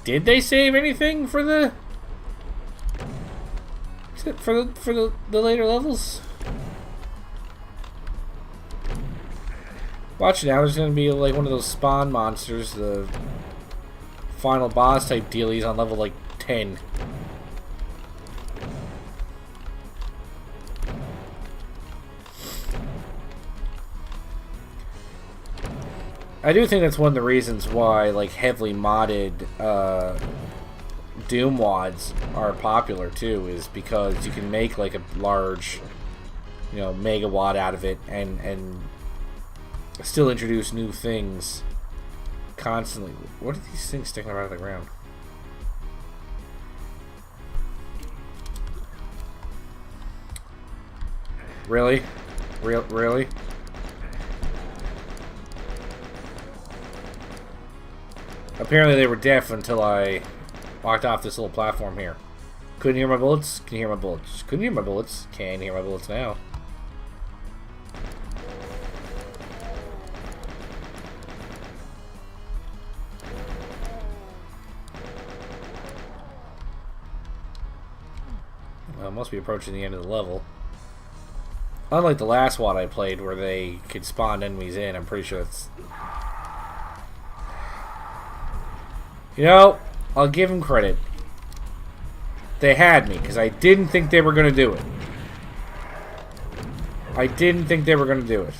Did they save anything for the later levels? Watch now, there's gonna be like one of those spawn monsters, the final boss type dealies on level like 10. I do think that's one of the reasons why like heavily modded Doom wads are popular too, is because you can make like a large, you know, mega wad out of it and still introduce new things constantly. What are these things sticking out of the ground? Really? Really? Apparently they were deaf until I walked off this little platform here. Couldn't hear my bullets? Can hear my bullets. Couldn't hear my bullets? Can hear my bullets now. Well, must be approaching the end of the level. Unlike the last one I played where they could spawn enemies in, I'm pretty sure it's... You know, I'll give them credit. They had me, because I didn't think they were going to do it. I didn't think they were going to do it.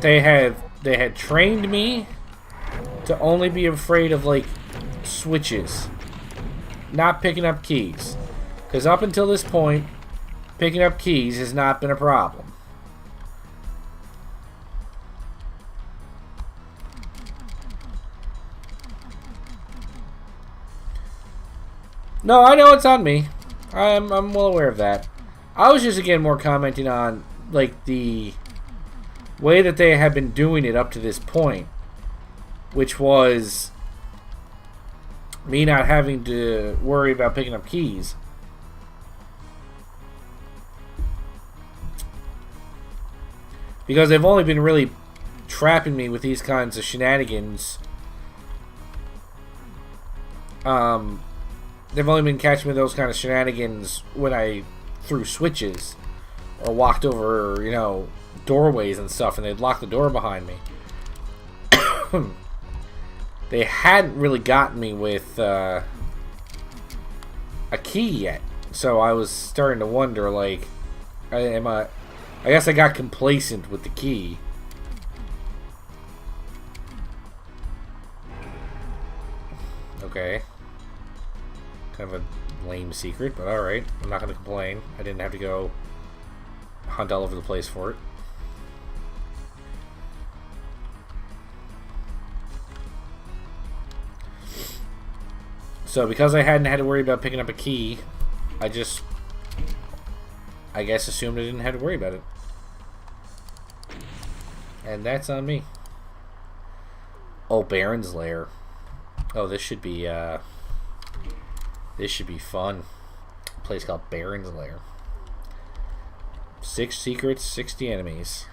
They had trained me to only be afraid of, like, switches. Not picking up keys. Because up until this point, picking up keys has not been a problem. No, I know it's on me. I'm well aware of that. I was just, again, more commenting on, like, the way that they have been doing it up to this point. Which was me not having to worry about picking up keys. Because they've only been really trapping me with these kinds of shenanigans. They've only been catching me with those kind of shenanigans when I threw switches. Or walked over, you know, doorways and stuff, and they'd lock the door behind me. They hadn't really gotten me with a key yet, so I was starting to wonder, like, I guess I got complacent with the key. Okay. Kind of a lame secret, but alright. I'm not going to complain. I didn't have to go hunt all over the place for it. So because I hadn't had to worry about picking up a key, I guess assumed I didn't have to worry about it. And that's on me. Oh, Baron's Lair. Oh, this should be fun. A place called Baron's Lair. 6 secrets, 60 enemies.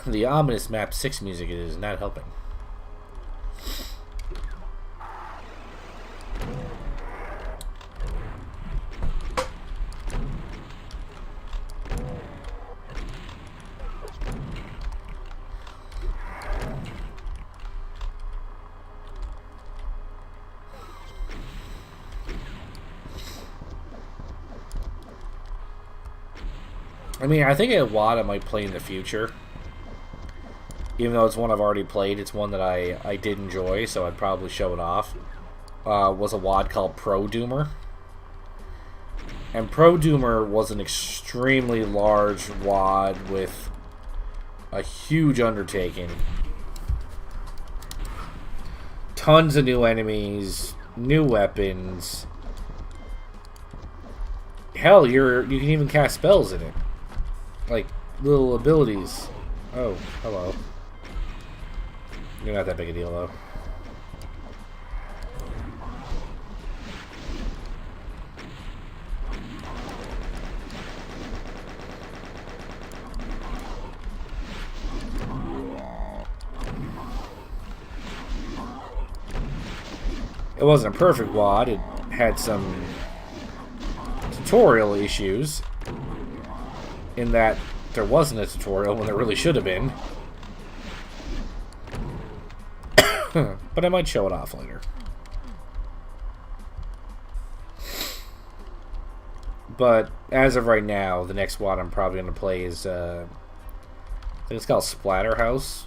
The ominous map 6 music is not helping. I mean, I think a WAD I might play in the future. Even though it's one I've already played, it's one that I did enjoy, so I'd probably show it off. Was a WAD called Pro Doomer. And Pro Doomer was an extremely large WAD with a huge undertaking. Tons of new enemies, new weapons. Hell, you can even cast spells in it. Like, little abilities. Oh, hello. You're not that big a deal, though. It wasn't a perfect WAD. It had some tutorial issues in that there wasn't a tutorial when there really should have been. But I might show it off later. But as of right now, the next WAD I'm probably going to play is I think it's called Splatterhouse.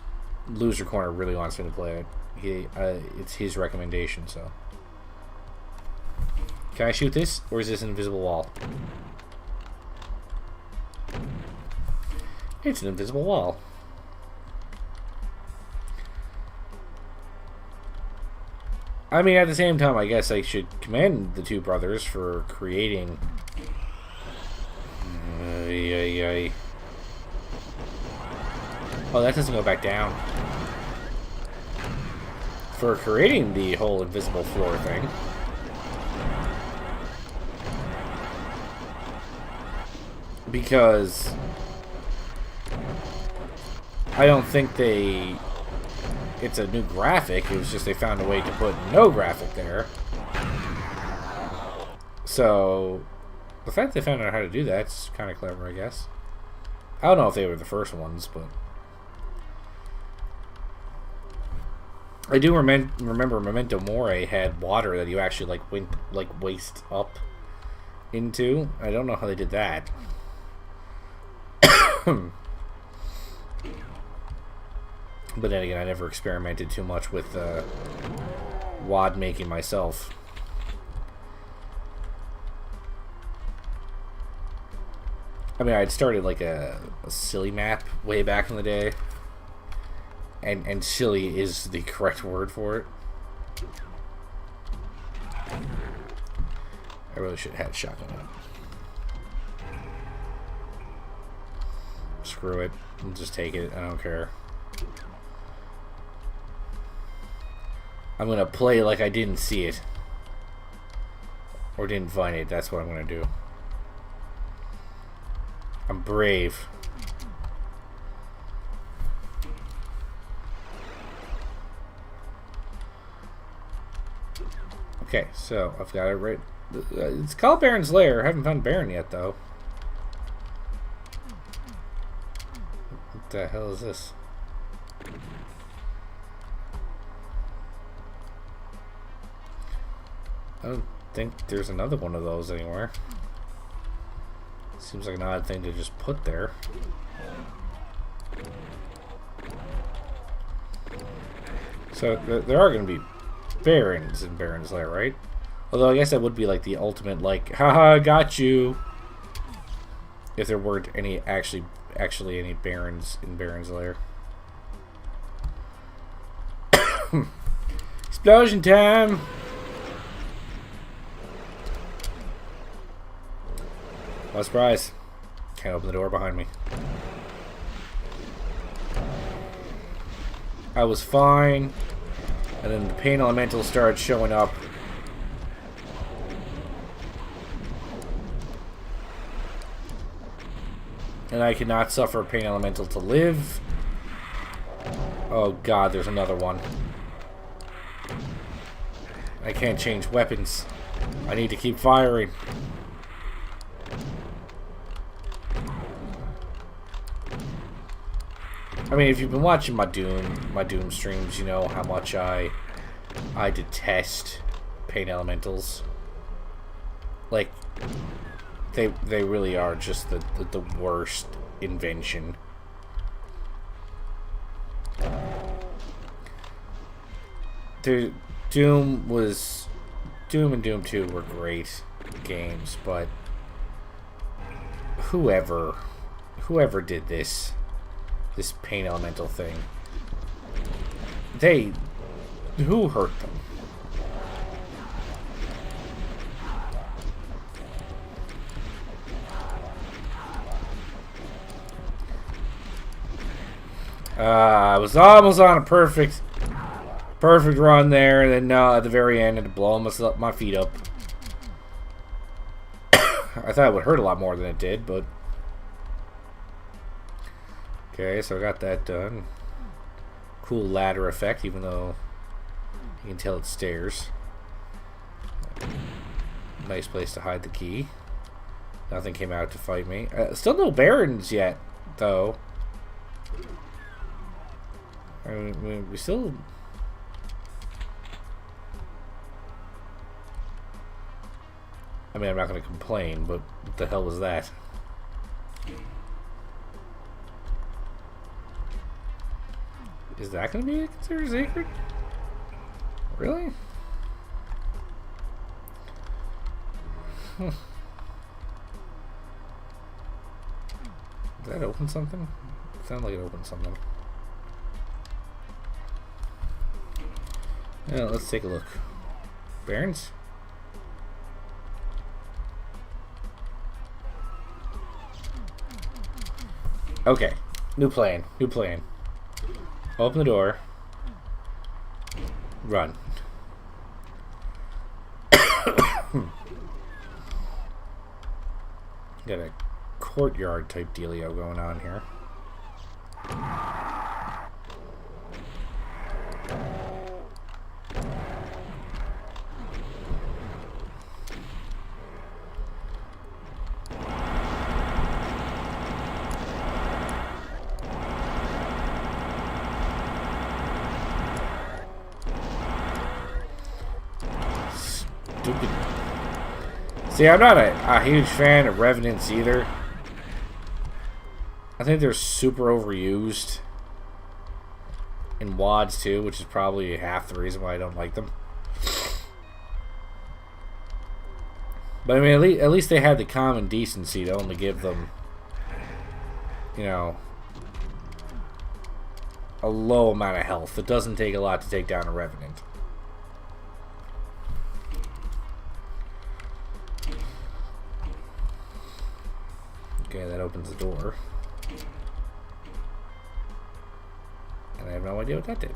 Loser Corner really wants me to play it. It's his recommendation, so. Can I shoot this, or is this an invisible wall? It's an invisible wall. I mean, at the same time, I guess I should commend the two brothers for creating... Oh, that doesn't go back down. For creating the whole invisible floor thing. Because I don't think it's a new graphic. It was just they found a way to put no graphic there. So the fact they found out how to do that's kind of clever, I guess. I don't know if they were the first ones, but I do remember Memento Mori had water that you actually went waist up into. I don't know how they did that. But then again, I never experimented too much with WAD making myself. I mean, I'd started like a silly map way back in the day. And silly is the correct word for it. I really should have had shotgun up. Screw it. I'll just take it. I don't care. I'm gonna play like I didn't see it. Or didn't find it. That's what I'm gonna do. I'm brave. Okay, so I've got it right. It's called Baron's Lair. I haven't found Baron yet, though. What the hell is this? I don't think there's another one of those anywhere. Seems like an odd thing to just put there. So there are going to be barons in Baron's Lair, right? Although I guess that would be like the ultimate, like, haha, got you. If there weren't any actually any barons in Baron's Lair. Explosion time! What a surprise. Can't open the door behind me. I was fine. And then the pain elementals started showing up. And I cannot suffer a pain elemental to live. Oh god, there's another one. I can't change weapons. I need to keep firing. I mean, if you've been watching my Doom streams, you know how much I detest pain elementals. Like, they really are just the worst invention. Doom and Doom 2 were great games, but whoever did this pain elemental thing, who hurt them? I was almost on a perfect run there, and then at the very end, it blow my feet up. I thought it would hurt a lot more than it did, but okay, so I got that done. Cool ladder effect, even though you can tell it's stairs. Nice place to hide the key. Nothing came out to fight me. Still no barons yet, though. I mean, we still... I mean, I'm not going to complain, but what the hell was that? Is that going to be considered sacred? Really? Did that open something? It sounded like it opened something. Yeah, let's take a look. Barons? Okay. New plan. Open the door. Run. Got a courtyard type dealio going on here. Stupid. See, I'm not a huge fan of Revenants either. I think they're super overused in WODs too, which is probably half the reason why I don't like them. But I mean, at least they had the common decency to only give them, you know, a low amount of health. It doesn't take a lot to take down a Revenant. Okay, that opens the door. And I have no idea what that did.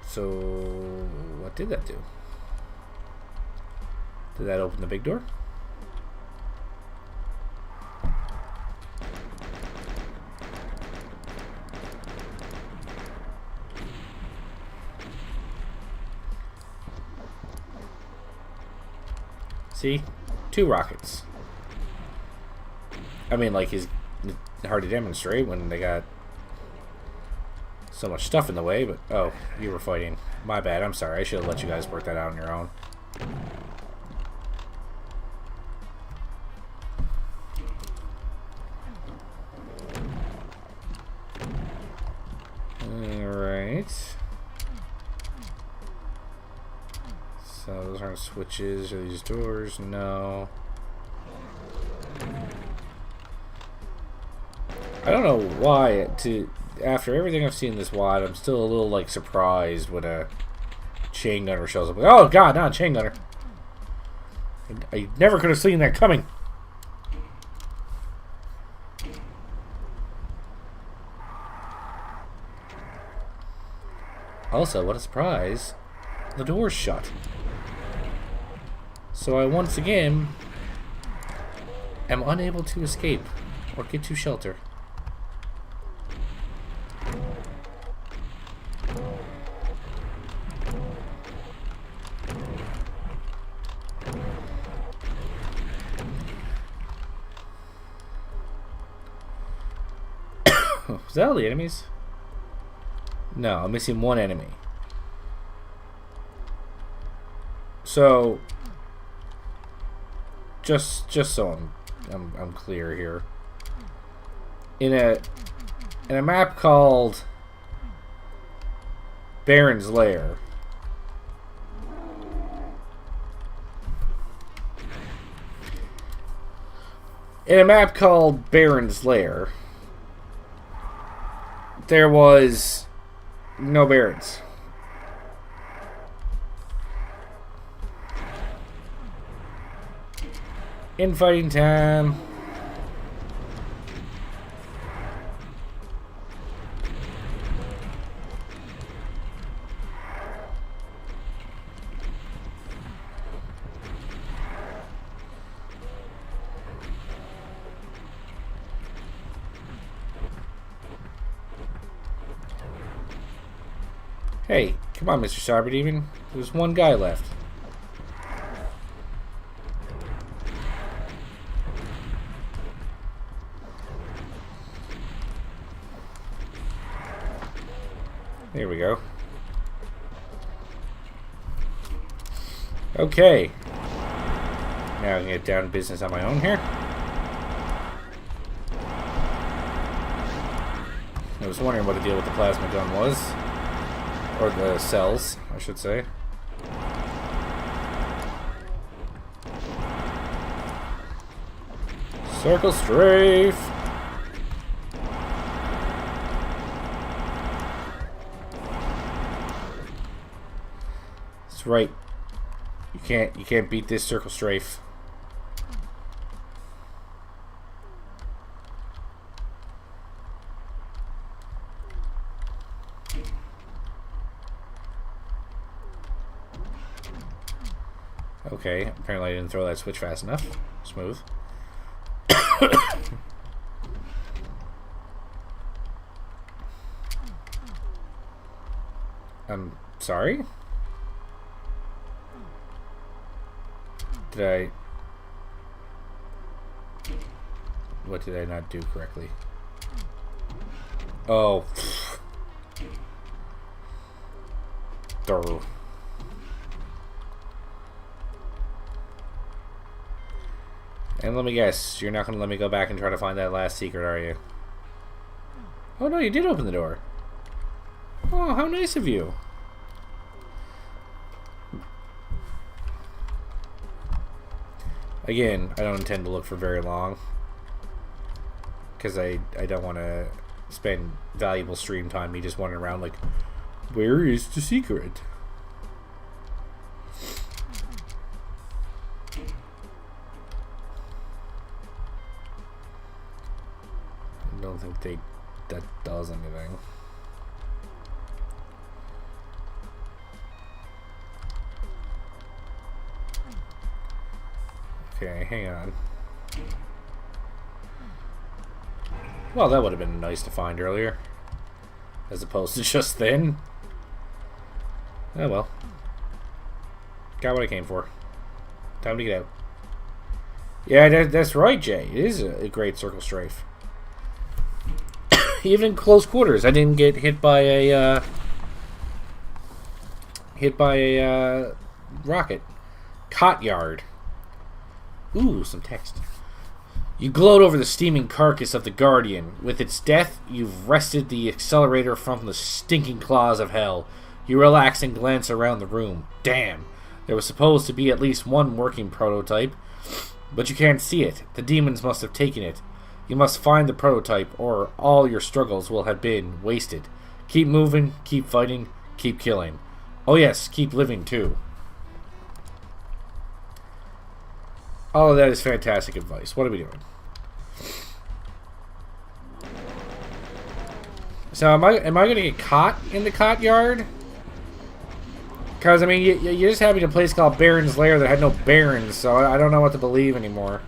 So, what did that do? Did that open the big door? See? 2 rockets. I mean, like, it's hard to demonstrate when they got so much stuff in the way, but... Oh, you were fighting. My bad, I'm sorry. I should have let you guys work that out on your own. Alright. So those aren't switches. Are these doors? No. I don't know why, after everything I've seen in this WOD, I'm still a little, like, surprised when a chain gunner shows up. Oh, God, not a chain gunner. I never could have seen that coming. Also, what a surprise. The door's shut. So I once again am unable to escape or get to shelter. Is that all the enemies? No, I'm missing 1 enemy. So, just so I'm clear here. In a map called Baron's Lair. In a map called Baron's Lair, there was no Barons. Infighting time. Hey, come on, Mr. Cyberdevian. There's 1 guy left. There we go. Okay. Now I can get down to business on my own here. I was wondering what the deal with the plasma gun was. Or the cells, I should say. Circle strafe! That's right. You can't beat this circle strafe. Okay, apparently I didn't throw that switch fast enough. Smooth. I'm sorry? What did I not do correctly? Oh. Durr. And let me guess, you're not going to let me go back and try to find that last secret, are you? Oh no, you did open the door. Oh, how nice of you. Again, I don't intend to look for very long. Because I don't want to spend valuable stream time me just wandering around like, where is the secret? I don't think that does anything. Okay, hang on. Well, that would have been nice to find earlier. As opposed to just then. Oh well. Got what I came for. Time to get out. Yeah, that's right, Jay. It is a great circle strafe. Even in close quarters, I didn't get hit by a rocket. Cot yard. Ooh, some text. You gloat over the steaming carcass of the Guardian. With its death, you've wrested the accelerator from the stinking claws of hell. You relax and glance around the room. Damn. There was supposed to be at least one working prototype. But you can't see it. The demons must have taken it. You must find the prototype, or all your struggles will have been wasted. Keep moving, keep fighting, keep killing. Oh yes, keep living too. All of that is fantastic advice. What are we doing? So am I going to get caught in the cot yard? Because, I mean, you just had me in a place called Baron's Lair that had no barons, so I don't know what to believe anymore.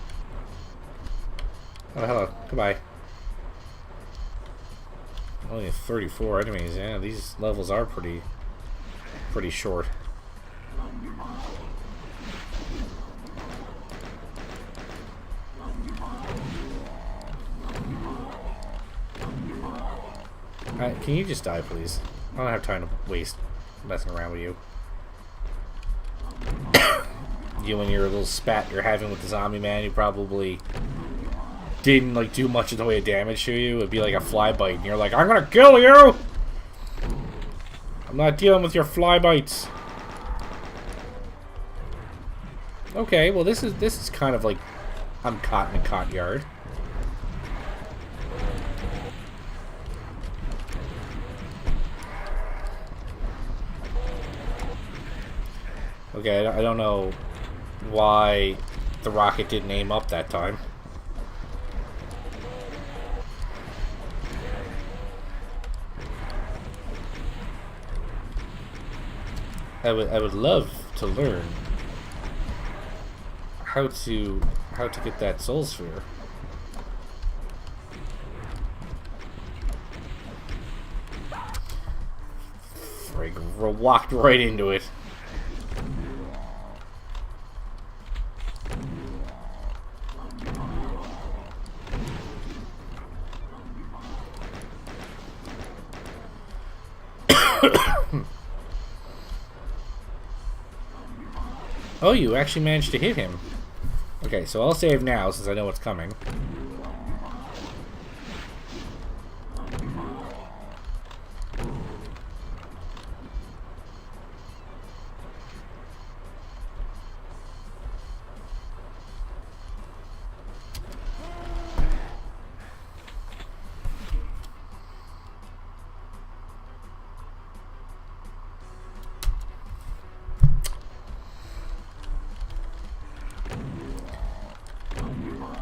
Oh, hello. Goodbye. Only 34 enemies. Yeah, these levels are pretty short. Can you just die, please? I don't have time to waste messing around with you. You and your little spat you're having with the zombie man, you probably didn't like do much in the way of damage to you. It'd be like a fly bite, and you're like, I'm gonna kill you! I'm not dealing with your fly bites. Okay, well this is kind of like I'm caught in a cot yard. Okay, I don't know why the rocket didn't aim up that time. I would love to learn how to get that soul sphere. Frig, walked right into it. Oh, you actually managed to hit him. Okay, so I'll save now since I know what's coming.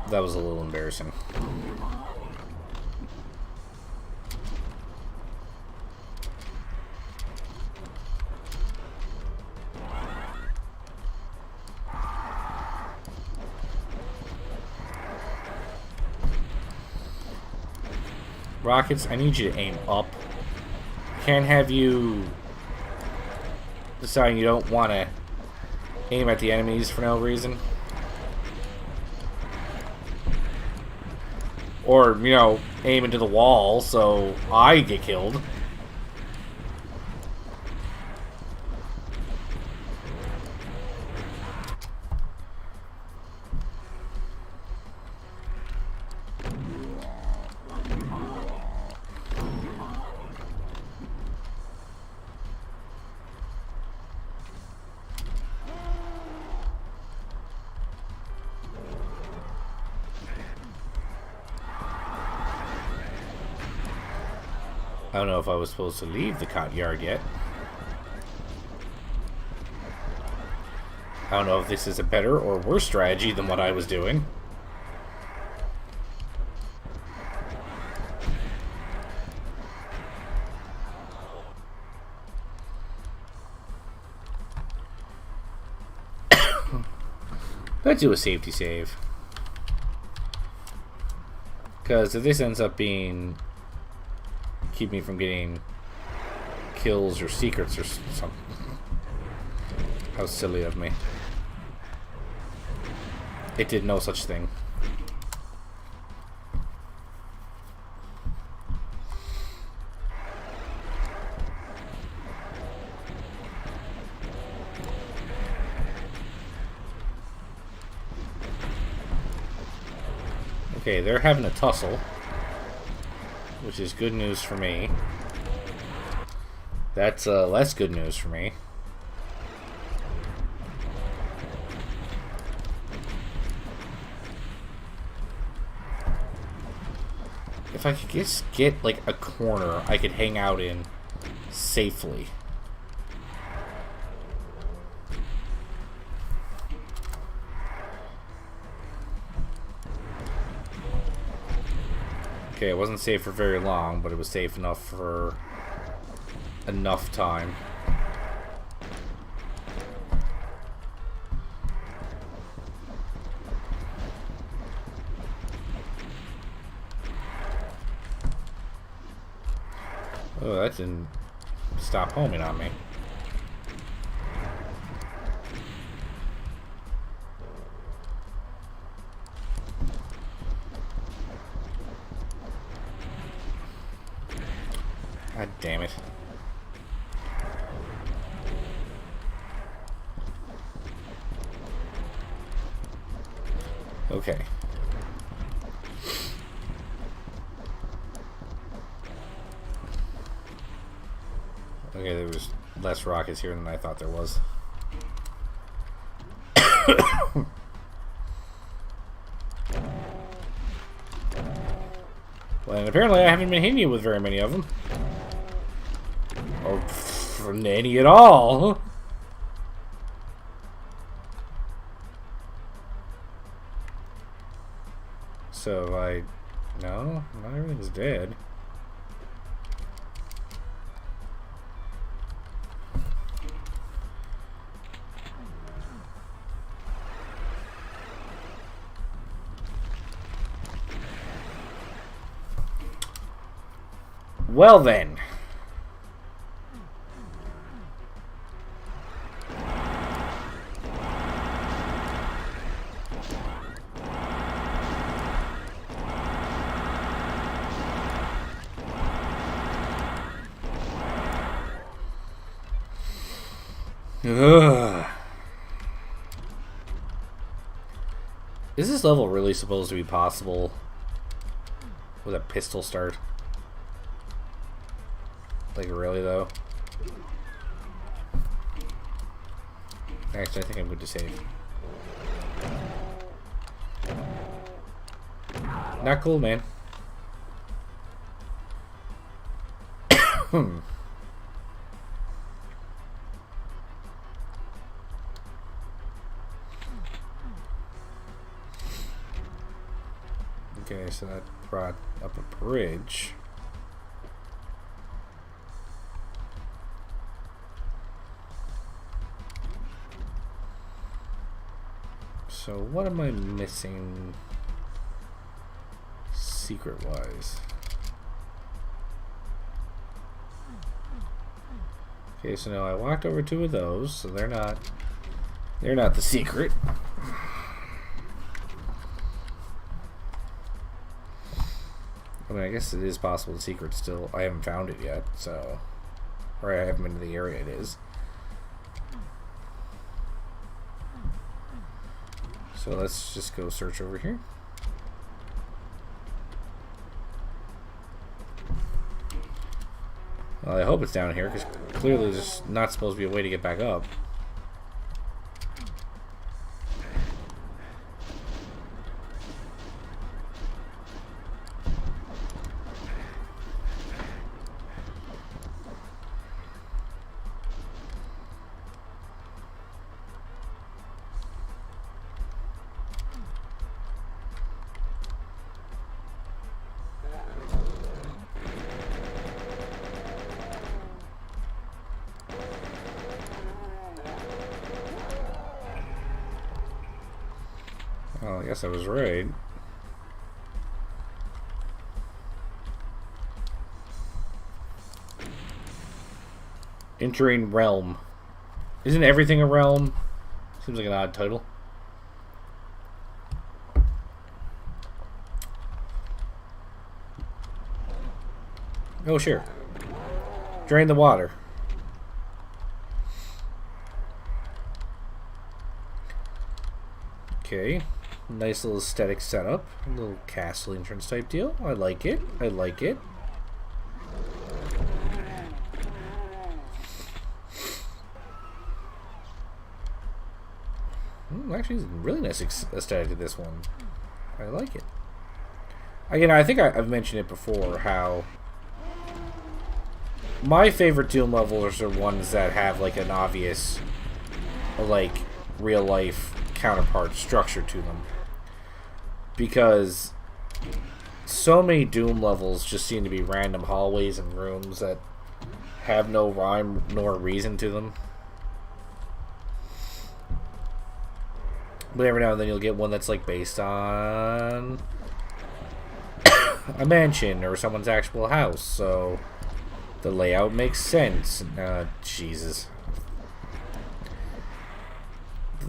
That was a little embarrassing. Rockets, I need you to aim up. Can't have you deciding you don't want to aim at the enemies for no reason. Or, you know, aim into the wall so I get killed. I don't know if I was supposed to leave the cot yard yet. I don't know if this is a better or worse strategy than what I was doing. Let's do a safety save. Because if this ends up being... keep me from getting kills or secrets or something. How silly of me. It did no such thing. Okay, they're having a tussle, which is good news for me. That's less good news for me. If I could just get, like, a corner I could hang out in safely. Okay, it wasn't safe for very long, but it was safe enough for enough time. Oh, that didn't stop homing on me. God damn it. Okay. Okay, there was less rockets here than I thought there was. Well, and apparently I haven't been hitting you with very many of them. Or any at all. So no, not everything's dead. Well then. Ugh. Is this level really supposed to be possible with a pistol start? Like, really, though? Actually, I think I'm good to save. Not cool, man. Okay, so that brought up a bridge. So what am I missing secret-wise? Okay, so now I walked over two of those, so they're not the secret. I mean, I guess it is possible the secret still. I haven't found it yet, so, or I haven't been to the area it is. So let's just go search over here. Well, I hope it's down here, because clearly there's not supposed to be a way to get back up. Well, I guess I was right. Entering realm. Isn't everything a realm? Seems like an odd title. Oh, sure. Drain the water. Okay. Nice little aesthetic setup. A little castle entrance type deal. I like it. I like it. Actually, it's a really nice aesthetic to this one. I like it. Again, I think I've mentioned it before, how my favorite Doom levels are ones that have, like, an obvious, like, real-life counterpart structure to them. Because so many Doom levels just seem to be random hallways and rooms that have no rhyme nor reason to them. But every now and then you'll get one that's, like, based on a mansion or someone's actual house, so the layout makes sense. Jesus.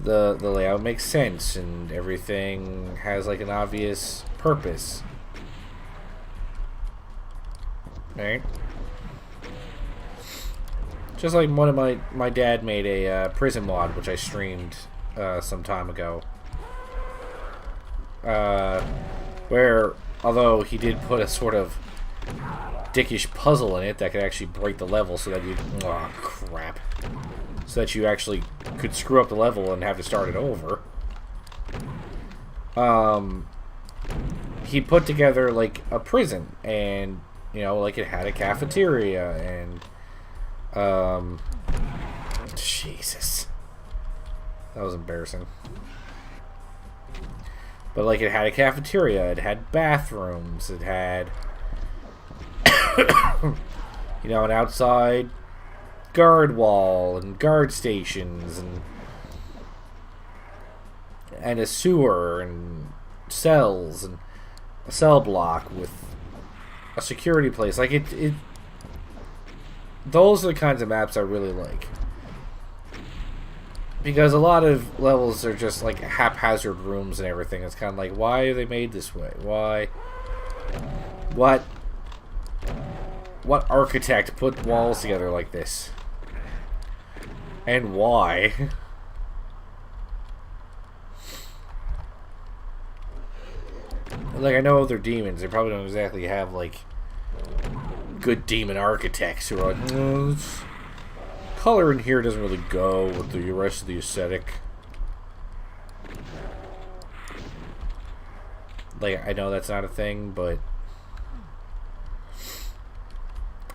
The layout makes sense, and everything has, like, an obvious purpose. Right? Just like one of my dad made a prison mod, which I streamed some time ago, where, although he did put a sort of dickish puzzle in it that could actually break the level so that you... Oh, crap. So that you actually could screw up the level and have to start it over. He put together, like, a prison, and, you know, like, it had a cafeteria, and, Jesus. That was embarrassing. But, like, it had a cafeteria, it had bathrooms, it had, you know, an outside guard wall, and guard stations, and a sewer, and cells, and a cell block with a security place. Like, those are the kinds of maps I really like. Because a lot of levels are just, like, haphazard rooms and everything. It's kind of like, why are they made this way? Why? What architect put walls together like this? And why? Like, I know they're demons. They probably don't exactly have, like, good demon architects who are like, color in here doesn't really go with the rest of the aesthetic. Like, I know that's not a thing, but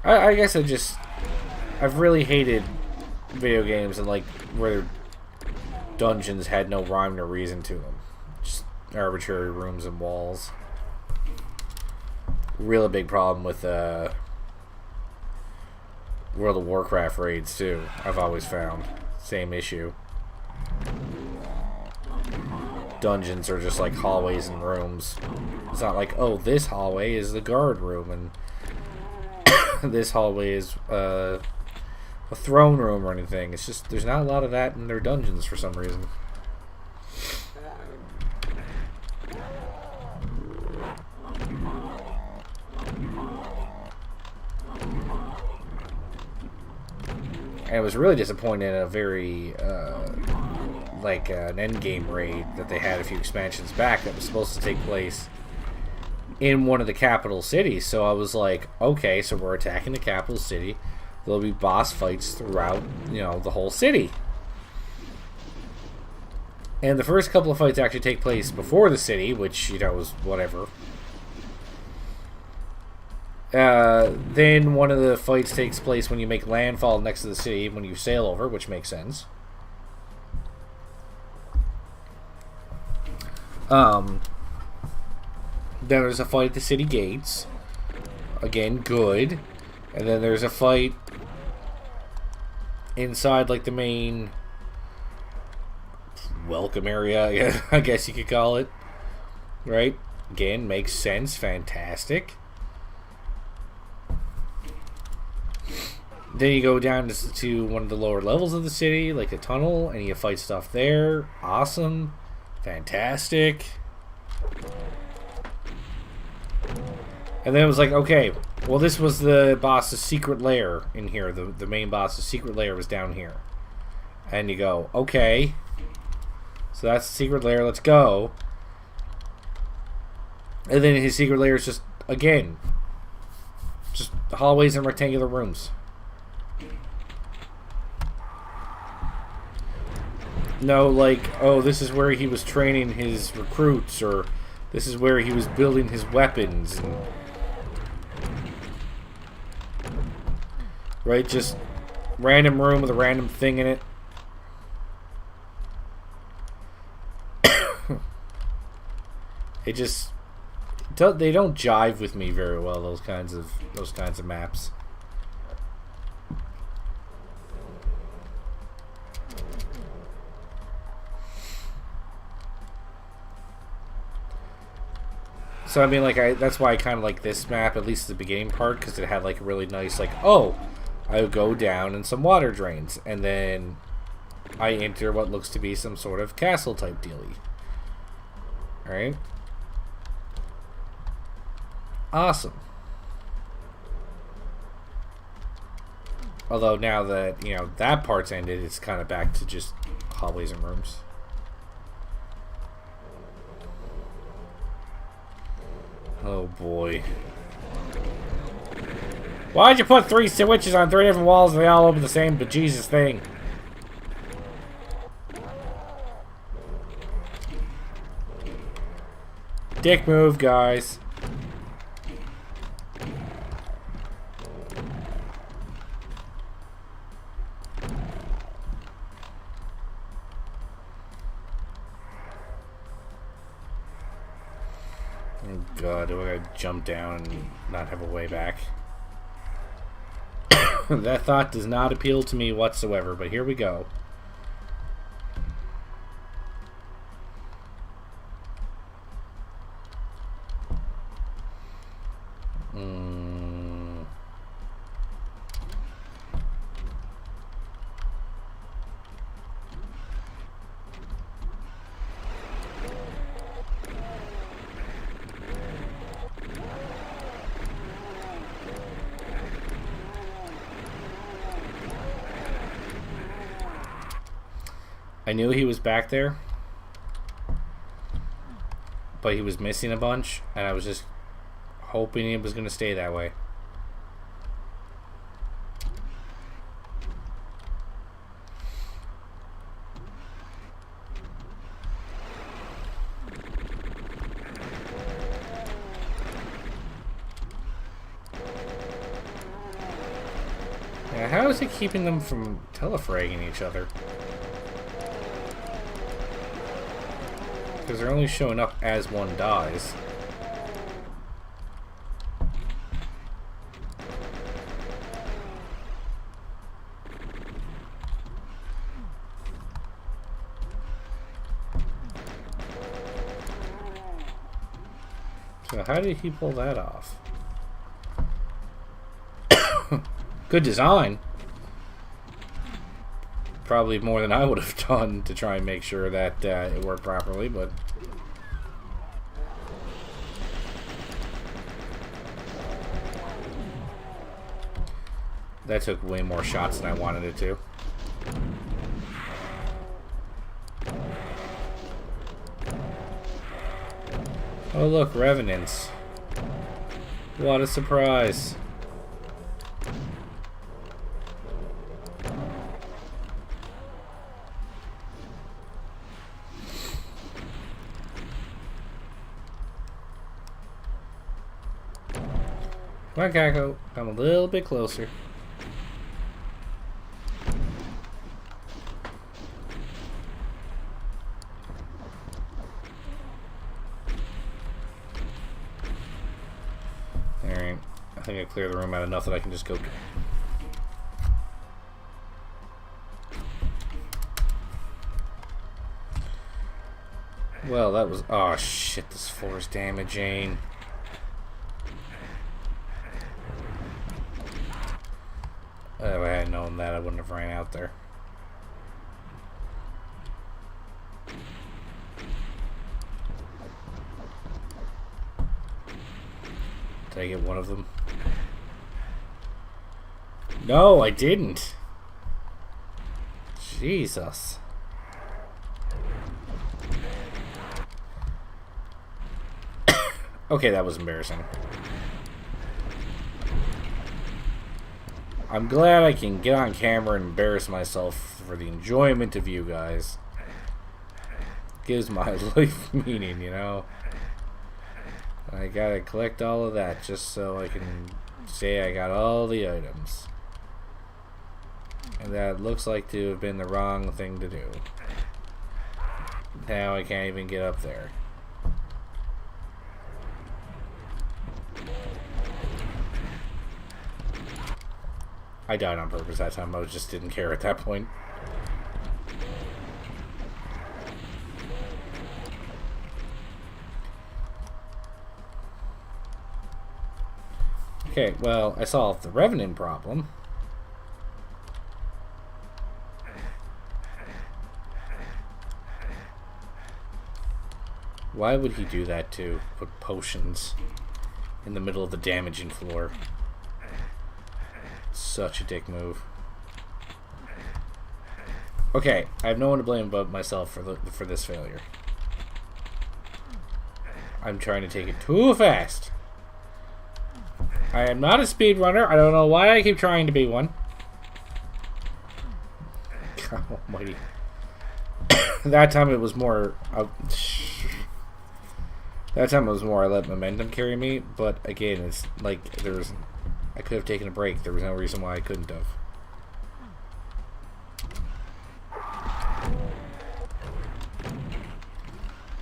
I guess I've really hated video games and, like, where dungeons had no rhyme or reason to them. Just arbitrary rooms and walls. Really big problem with World of Warcraft raids, too. I've always found. Same issue. Dungeons are just like hallways and rooms. It's not like, oh, this hallway is the guard room, and this hallway is a throne room or anything. It's just, there's not a lot of that in their dungeons for some reason. And I was really disappointed in a very, like, an endgame raid that they had a few expansions back that was supposed to take place in one of the capital cities. So I was like, okay, so we're attacking the capital city. There'll be boss fights throughout, you know, the whole city. And the first couple of fights actually take place before the city, which, you know, was whatever. Then one of the fights takes place when you make landfall next to the city, when you sail over, which makes sense. Then there's a fight at the city gates. Again, good. And then there's a fight inside, like, the main welcome area, I guess you could call it. Right? Again, makes sense. Fantastic. Then you go down to one of the lower levels of the city, like a tunnel, and you fight stuff there. Awesome. Fantastic. And then it was like, okay, Well, this was the boss's secret lair in here. The main boss's secret lair was down here. And you go, okay. So that's the secret lair, let's go. And then his secret lair is just, again, just hallways and rectangular rooms. No, like, oh, this is where he was training his recruits, or this is where he was building his weapons. And, right, just random room with a random thing in it. It just, they don't jive with me very well. Those kinds of maps. So I mean, like, that's why I kind of like this map, at least the beginning part, because it had like a really nice, like, oh, I would go down in some water drains, and then I enter what looks to be some sort of castle type dealie. All right. Awesome. Although now that, you know, that part's ended, it's kind of back to just hallways and rooms. Oh boy. Why'd you put 3 switches on 3 different walls and they all open the same bejesus thing? Dick move, guys. Oh god, do I gotta jump down and not have a way back? That thought does not appeal to me whatsoever, but here we go. I knew he was back there, but he was missing a bunch, and I was just hoping it was going to stay that way. Yeah, how is it keeping them from telefragging each other? Because they're only showing up as one dies. So how did he pull that off? Good design. Probably more than I would have done to try and make sure that it worked properly, but that took way more shots than I wanted it to. Oh look, revenants. What a surprise. Come on, Kako. Come a little bit closer. Alright. I think I cleared the room out enough that I can just go. Well, that was... Oh, shit. This floor is damaging. If I had known that, I wouldn't have ran out there. Did I get one of them? No, I didn't. Jesus. Okay, that was embarrassing. I'm glad I can get on camera and embarrass myself for the enjoyment of you guys. Gives my life meaning, you know? I gotta collect all of that just so I can say I got all the items. And that looks like to have been the wrong thing to do. Now I can't even get up there. I died on purpose that time. I just didn't care at that point. Okay, well, I solved the Revenant problem. Why would he do that to put potions in the middle of the damaging floor? Such a dick move. Okay, I have no one to blame but myself for this failure. I'm trying to take it too fast. I am not a speedrunner. I don't know why I keep trying to be one. God almighty. That time it was more... that time it was more I let momentum carry me, but again, it's like there's... I could have taken a break. There was no reason why I couldn't have.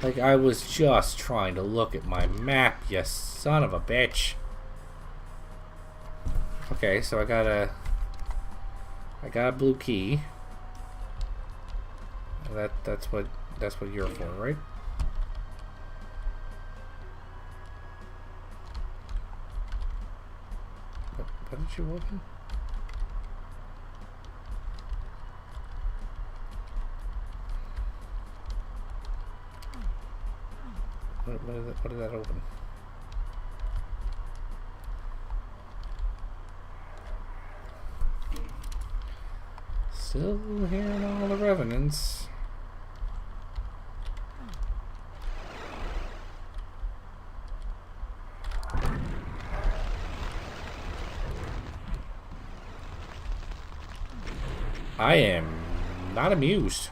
Like, I was just trying to look at my map, you son of a bitch. Okay, so I got a blue key. That's what you're for, right? What did you open? What did that open? Still hearing all the revenants. I am not amused.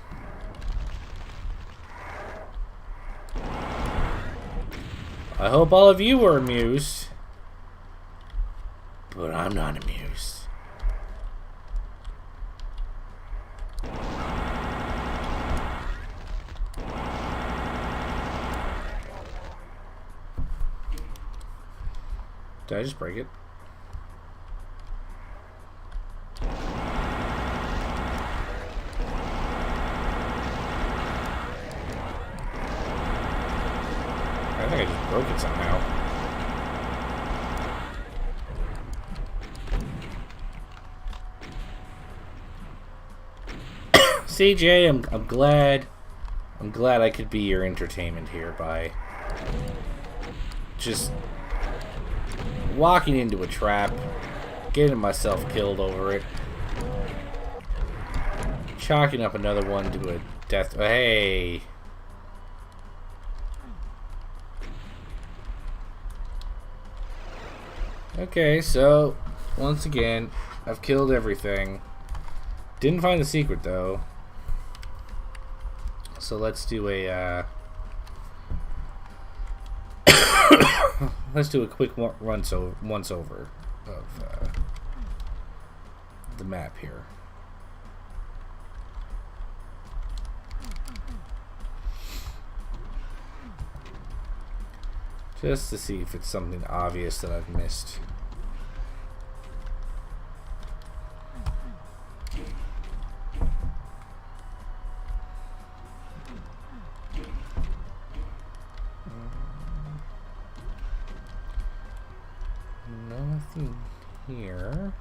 I hope all of you are amused. But I'm not amused. Did I just break it? I think I just broke it somehow. CJ, I'm glad I could be your entertainment here by just walking into a trap, getting myself killed over it, chalking up another one to a death. Hey. Okay, so once again, I've killed everything. Didn't find the secret though. So let's do a let's do a quick once over of the map here. Just to see if it's something obvious that I've missed. Nothing here.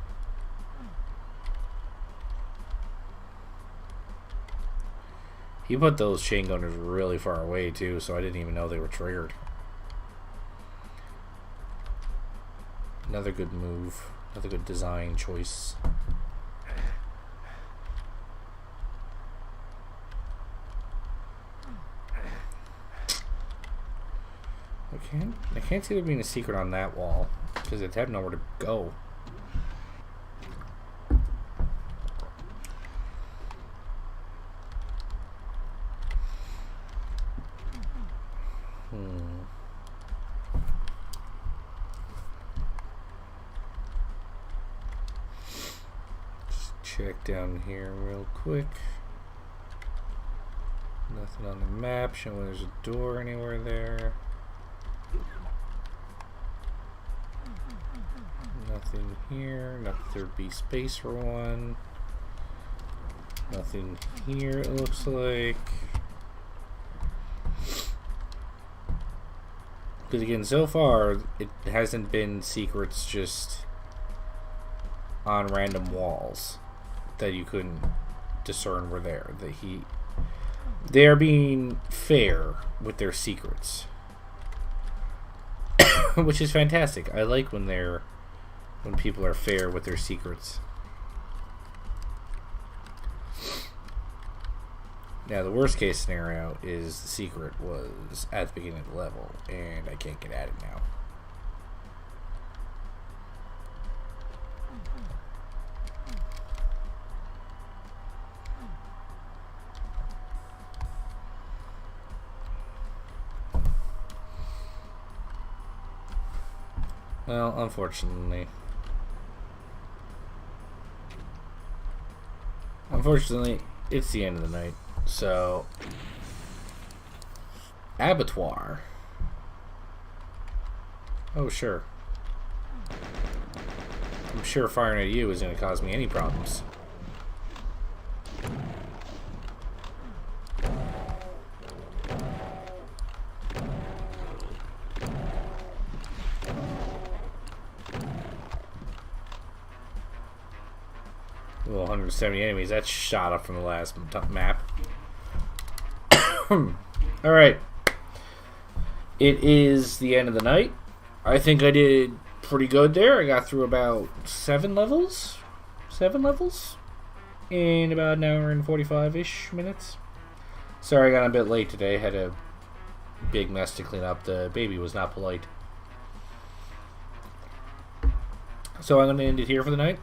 He put those chain gunners really far away too, so I didn't even know they were triggered. Another good move. Another good design choice. I can't see there being a secret on that wall because it had nowhere to go. Just check down here real quick. Nothing on the map showing there's a door anywhere there. Nothing here. Not that there'd be space for one. Nothing here, it looks like. Because again, so far, it hasn't been secrets just on random walls that you couldn't discern were there. They're being fair with their secrets. Which is fantastic. I like when people are fair with their secrets. Now, the worst case scenario is the secret was at the beginning of the level, and I can't get at it now. Well, unfortunately, it's the end of the night. So, abattoir. Oh, sure. I'm sure firing at you isn't going to cause me any problems. Well, 170 enemies. That's shot up from the last map. Alright. It is the end of the night. I think I did pretty good there. I got through about 7 levels. 7 levels? In about an hour and 45-ish minutes. Sorry I got a bit late today. Had a big mess to clean up. The baby was not polite. So I'm going to end it here for the night.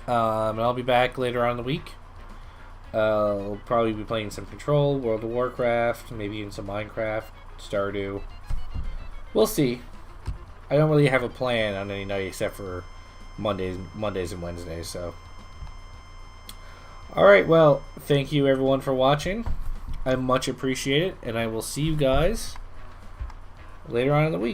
And I'll be back later on in the week. I'll probably be playing some Control, World of Warcraft, maybe even some Minecraft, Stardew. We'll see. I don't really have a plan on any night except for Mondays and Wednesdays. So, all right. Well, thank you everyone for watching. I much appreciate it, and I will see you guys later on in the week.